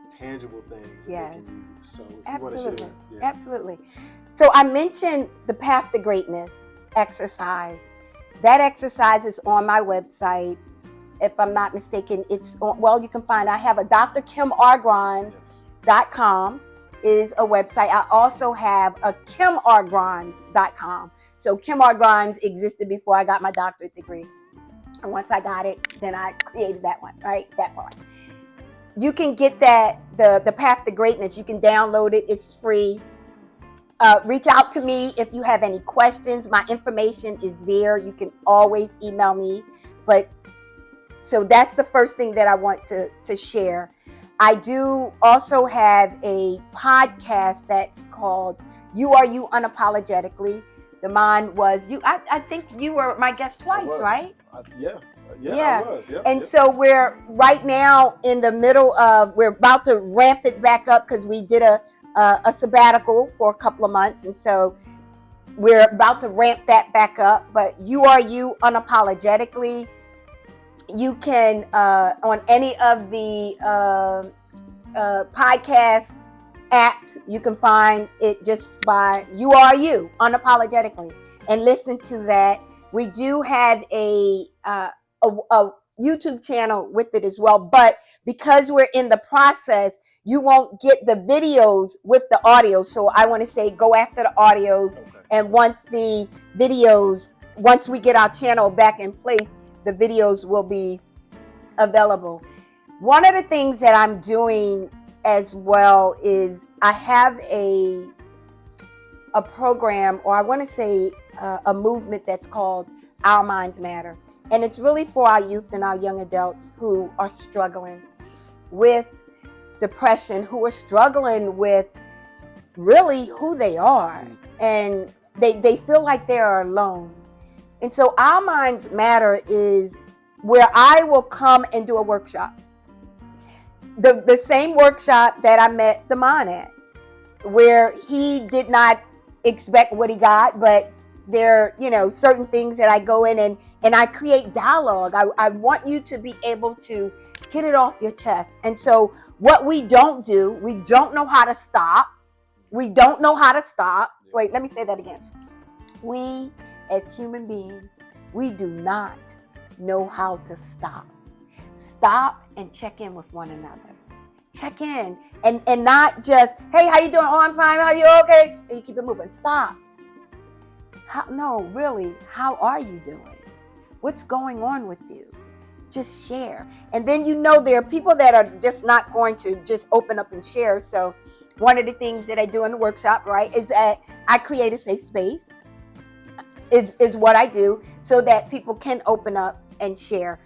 Speaker 1: tangible things that they can use. So if you want to share. Yeah.
Speaker 2: Absolutely. So I mentioned the Path to Greatness exercise. That exercise is on my website. If I'm not mistaken, it's on, you can find, I have a drkimrgrimes.com is a website. I also have a kimrgrimes.com. So Kim R. Grimes existed before I got my doctorate degree. And once I got it, then I created that one, right? That part. You can get that, the Path to Greatness. You can download it. It's free. Reach out to me if you have any questions. My information is there. You can always email me. So that's the first thing that I want to share. I do also have a podcast that's called You Are You Unapologetically. The mine was you. I think you were my guest twice, right?
Speaker 1: I was. Yep,
Speaker 2: And
Speaker 1: yep.
Speaker 2: so we're right now in the middle of, we're about to ramp it back up because we did a sabbatical for a couple of months. And so we're about to ramp that back up. But You Are You Unapologetically. You can, on any of the podcast apps, you can find it just by You Are You Unapologetically and listen to that. We do have a YouTube channel with it as well, but because we're in the process, you won't get the videos with the audio. So I want to say go after the audios, and once the videos, once we get our channel back in place, the videos will be available. One of the things that I'm doing as well is I have a program, or I want to say a movement that's called Our Minds Matter. And it's really for our youth and our young adults who are struggling with depression, who are struggling with really who they are. And they feel like they are alone. And so Our Minds Matter is where I will come and do a workshop. The same workshop that I met Damon at, where he did not expect what he got, but there are, certain things that I go in and I create dialogue. I want you to be able to get it off your chest. And so what we don't do, we don't know how to stop. We don't know how to stop. Wait, let me say that again. We as human beings, we do not know how to stop. Stop and check in with one another. Check in and not just, hey, how you doing? Oh, I'm fine. Are you okay? And you keep it moving. Stop. No, really, how are you doing? What's going on with you? Just share. And then there are people that are just not going to just open up and share. So one of the things that I do in the workshop, right, is that I create a safe space. Is what I do so that people can open up and share.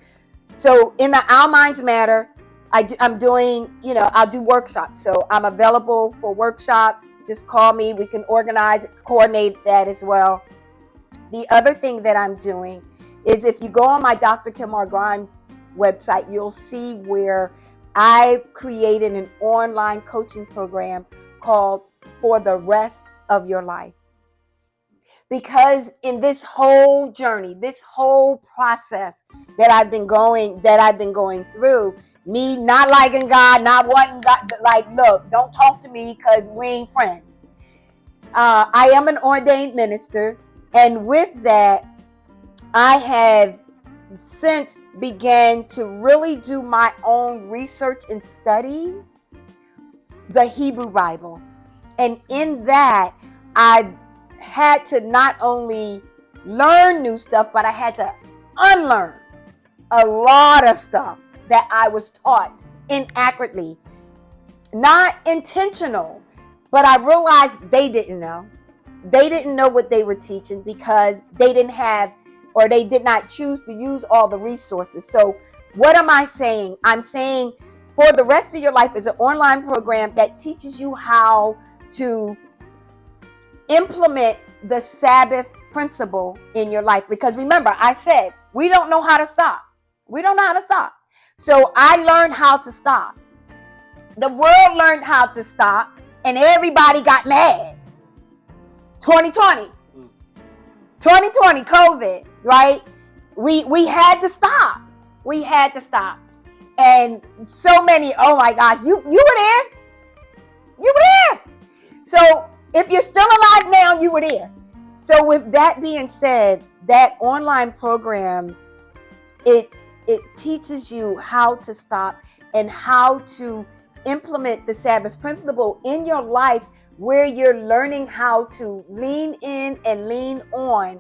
Speaker 2: So in the Our Minds Matter, I'm doing, I'll do workshops. So I'm available for workshops. Just call me. We can organize, coordinate that as well. The other thing that I'm doing is, if you go on my Dr. Kim Grimes website, you'll see where I created an online coaching program called For the Rest of Your Life. Because in this whole journey, this whole process that I've been going through, me not liking God, not wanting God, like, look, don't talk to me because we ain't friends. I am an ordained minister, and with that, I have since began to really do my own research and study the Hebrew Bible. And in that, I had to not only learn new stuff, but I had to unlearn a lot of stuff that I was taught inaccurately, not intentional, but I realized they didn't know. They didn't know what they were teaching because they didn't have, or they did not choose to use all the resources. So what am I saying? I'm saying For the Rest of Your Life is an online program that teaches you how to implement the Sabbath principle in your life. Because remember, I said, we don't know how to stop. We don't know how to stop. So I learned how to stop. The world learned how to stop, and everybody got mad. 2020, COVID, right? We had to stop. We had to stop. And so many, oh my gosh, you were there. You were there. So if you're still alive now, you were there. So with that being said, that online program, it teaches you how to stop and how to implement the Sabbath principle in your life, where you're learning how to lean in and lean on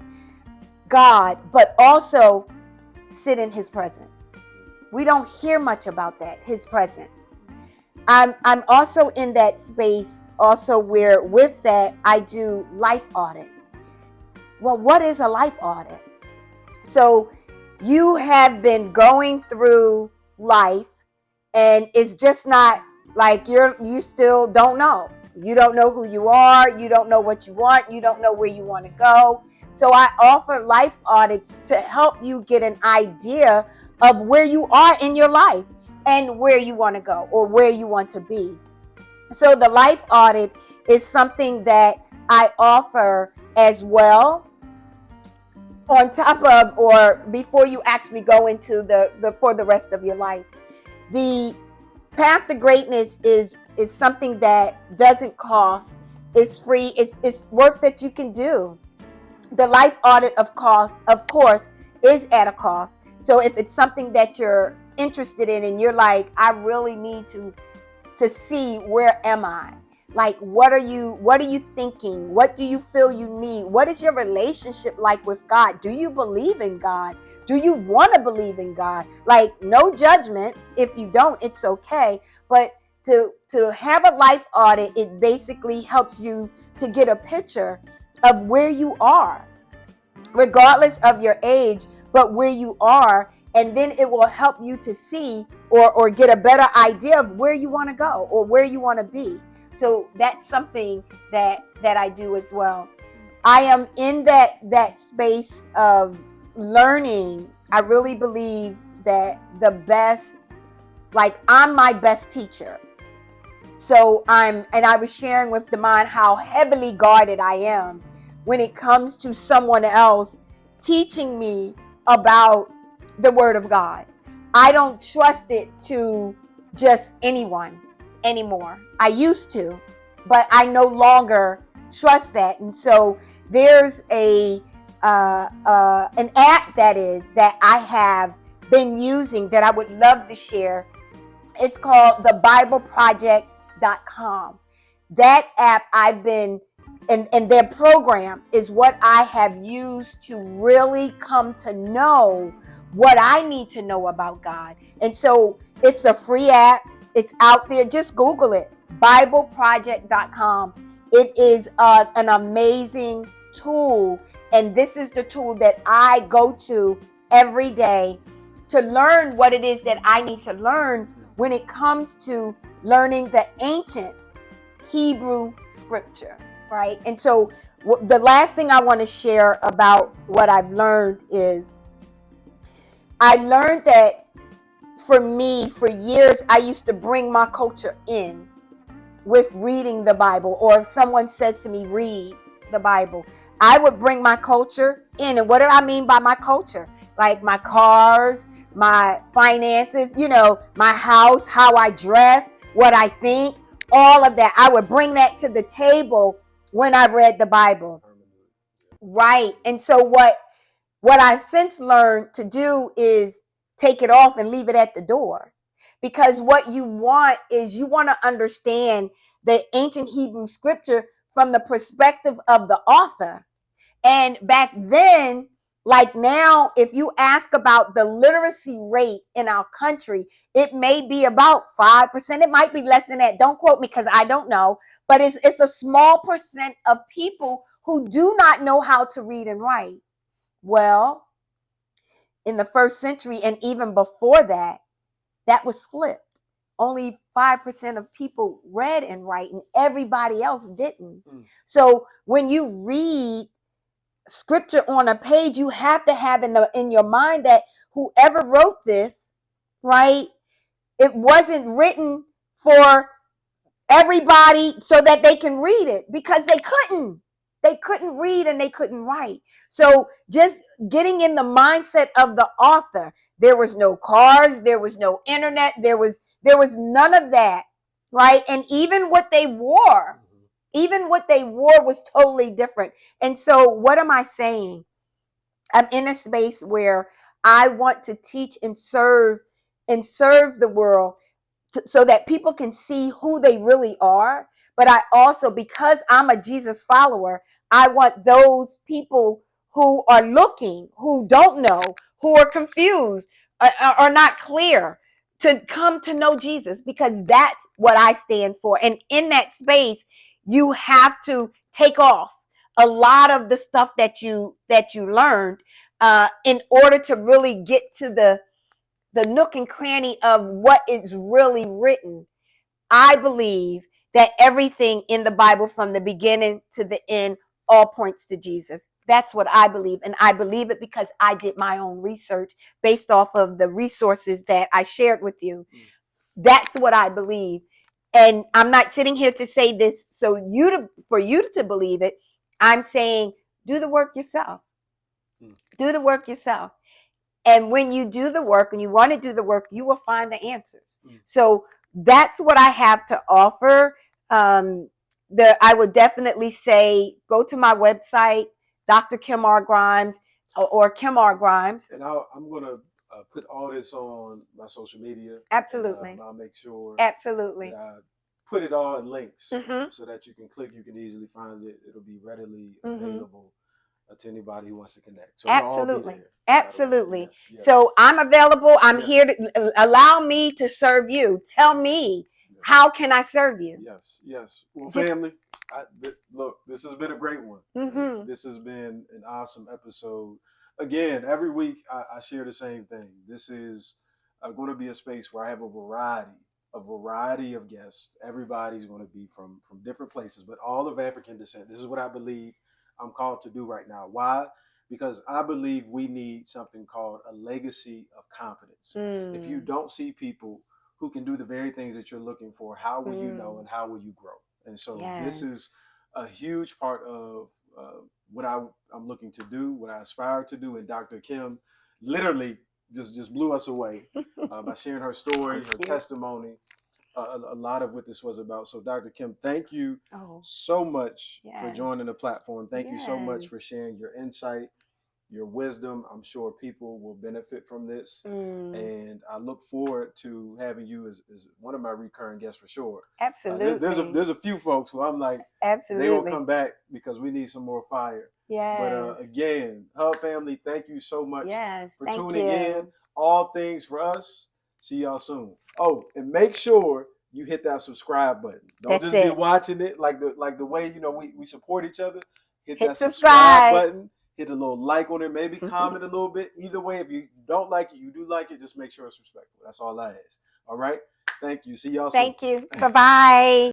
Speaker 2: God, but also sit in His presence. We don't hear much about that, His presence. I'm also in that space also where with that I do life audits. Well, what is a life audit? So you have been going through life and it's just not like you still don't know. You don't know who you are. You don't know what you want. You don't know where you want to go. So I offer life audits to help you get an idea of where you are in your life and where you want to go or where you want to be. So the life audit is something that I offer as well, on top of or before you actually go into the for the rest of your life. The path to greatness is something that doesn't cost. It's free. It's work that you can do. The life audit of course is at a cost. So if it's something that you're interested in and you're like, I really need to see, where am I? Like, what are you thinking? What do you feel you need? What is your relationship like with God? Do you believe in God? Do you want to believe in God? Like, no judgment. If you don't, it's okay. But to have a life audit, it basically helps you to get a picture of where you are, regardless of your age, but where you are. And then it will help you to see or get a better idea of where you want to go or where you want to be. So that's something that I do as well. I am in that space of learning. I really believe that the best, like, I'm my best teacher. So I was sharing with Damon how heavily guarded I am when it comes to someone else teaching me about the Word of God. I don't trust it to just anyone anymore. I used to, but I no longer trust that. And so there's an app that I have been using that I would love to share. It's called the BibleProject.com. That app I've been, and their program is what I have used to really come to know what I need to know about God. And so it's a free app. It's out there. Just Google it, BibleProject.com. It is an amazing tool. And this is the tool that I go to every day to learn what it is that I need to learn when it comes to learning the ancient Hebrew scripture, right? And so the last thing I want to share about what I've learned is I learned that for me, for years, I used to bring my culture in with reading the Bible, or if someone says to me, read the Bible, I would bring my culture in. And what do I mean by my culture? Like my cars, my finances, my house, how I dress, what I think, all of that. I would bring that to the table when I read the Bible. Right. And so what I've since learned to do is take it off and leave it at the door. Because what you want is you want to understand the ancient Hebrew scripture from the perspective of the author. And back then, like now, if you ask about the literacy rate in our country, it may be about 5%. It might be less than that. Don't quote me because I don't know. But it's a small percent of people who do not know how to read and write. Well, in the first century and even before that, that was flipped. Only 5% of people read and write, and everybody else didn't. So when you read scripture on a page, you have to have in your mind that whoever wrote this, right, it wasn't written for everybody so that they can read it, because they couldn't read and they couldn't write. So just getting in the mindset of the author. There was no cars, there was no internet, there was none of that, right? And even what they wore was totally different. And so what am I saying? I'm in a space where I want to teach and serve the world, so that people can see who they really are. But I also, because I'm a Jesus follower, I want those people who are looking, who don't know, who are confused, are not clear, to come to know Jesus, because that's what I stand for. And in that space, you have to take off a lot of the stuff that you learned in order to really get to the nook and cranny of what is really written. I believe that everything in the Bible from the beginning to the end all points to Jesus. That's what I believe. And I believe it because I did my own research based off of the resources that I shared with you. That's what I believe. And I'm not sitting here to say this for you to believe it. I'm saying do the work yourself. Do the work yourself. And when you do the work and you want to do the work, you will find the answers. So that's what I have to offer. I would definitely say go to my website, Dr. Kim R. Grimes or Kim R. Grimes.
Speaker 1: And I'm going to put all this on my social media.
Speaker 2: Absolutely.
Speaker 1: And, I'll make sure
Speaker 2: Absolutely.
Speaker 1: that I put it all in links so that you can click. You can easily find it. It'll be readily available to anybody who wants to connect. So
Speaker 2: absolutely.
Speaker 1: All
Speaker 2: Absolutely.
Speaker 1: Yes, yes.
Speaker 2: So I'm available. I'm here to allow me to serve you. Tell me, how can I serve you?
Speaker 1: Yes, yes. Well, family, look, this has been a great one. This has been an awesome episode. Again, every week I share the same thing. This is going to be a space where I have a variety of guests. Everybody's going to be from different places, but all of African descent. This is what I believe I'm called to do right now. Why? Because I believe we need something called a legacy of competence. If you don't see people who can do the very things that you're looking for, how will you know and how will you grow? And so this is a huge part of what I'm looking to do, what I aspire to do. And Dr. Kim literally just blew us away by sharing her story, her testimony, a lot of what this was about. So Dr. Kim, thank you so much for joining the platform. Thank you so much for sharing your insight, your wisdom. I'm sure people will benefit from this. And I look forward to having you as one of my recurring guests for sure.
Speaker 2: Absolutely.
Speaker 1: There's a few folks who I'm like,
Speaker 2: absolutely,
Speaker 1: they will come back because we need some more fire. But again, Hub family, thank you so much for tuning in. All things for us. See y'all soon. Oh, and make sure you hit that subscribe button. Don't just be watching it like the way we support each other. Hit that subscribe button. Hit a little like on it. Maybe comment a little bit. Either way, if you don't like it, you do like it. Just make sure it's respectful. That's all I ask. All right. Thank you. See y'all soon.
Speaker 2: Thank you. Bye-bye.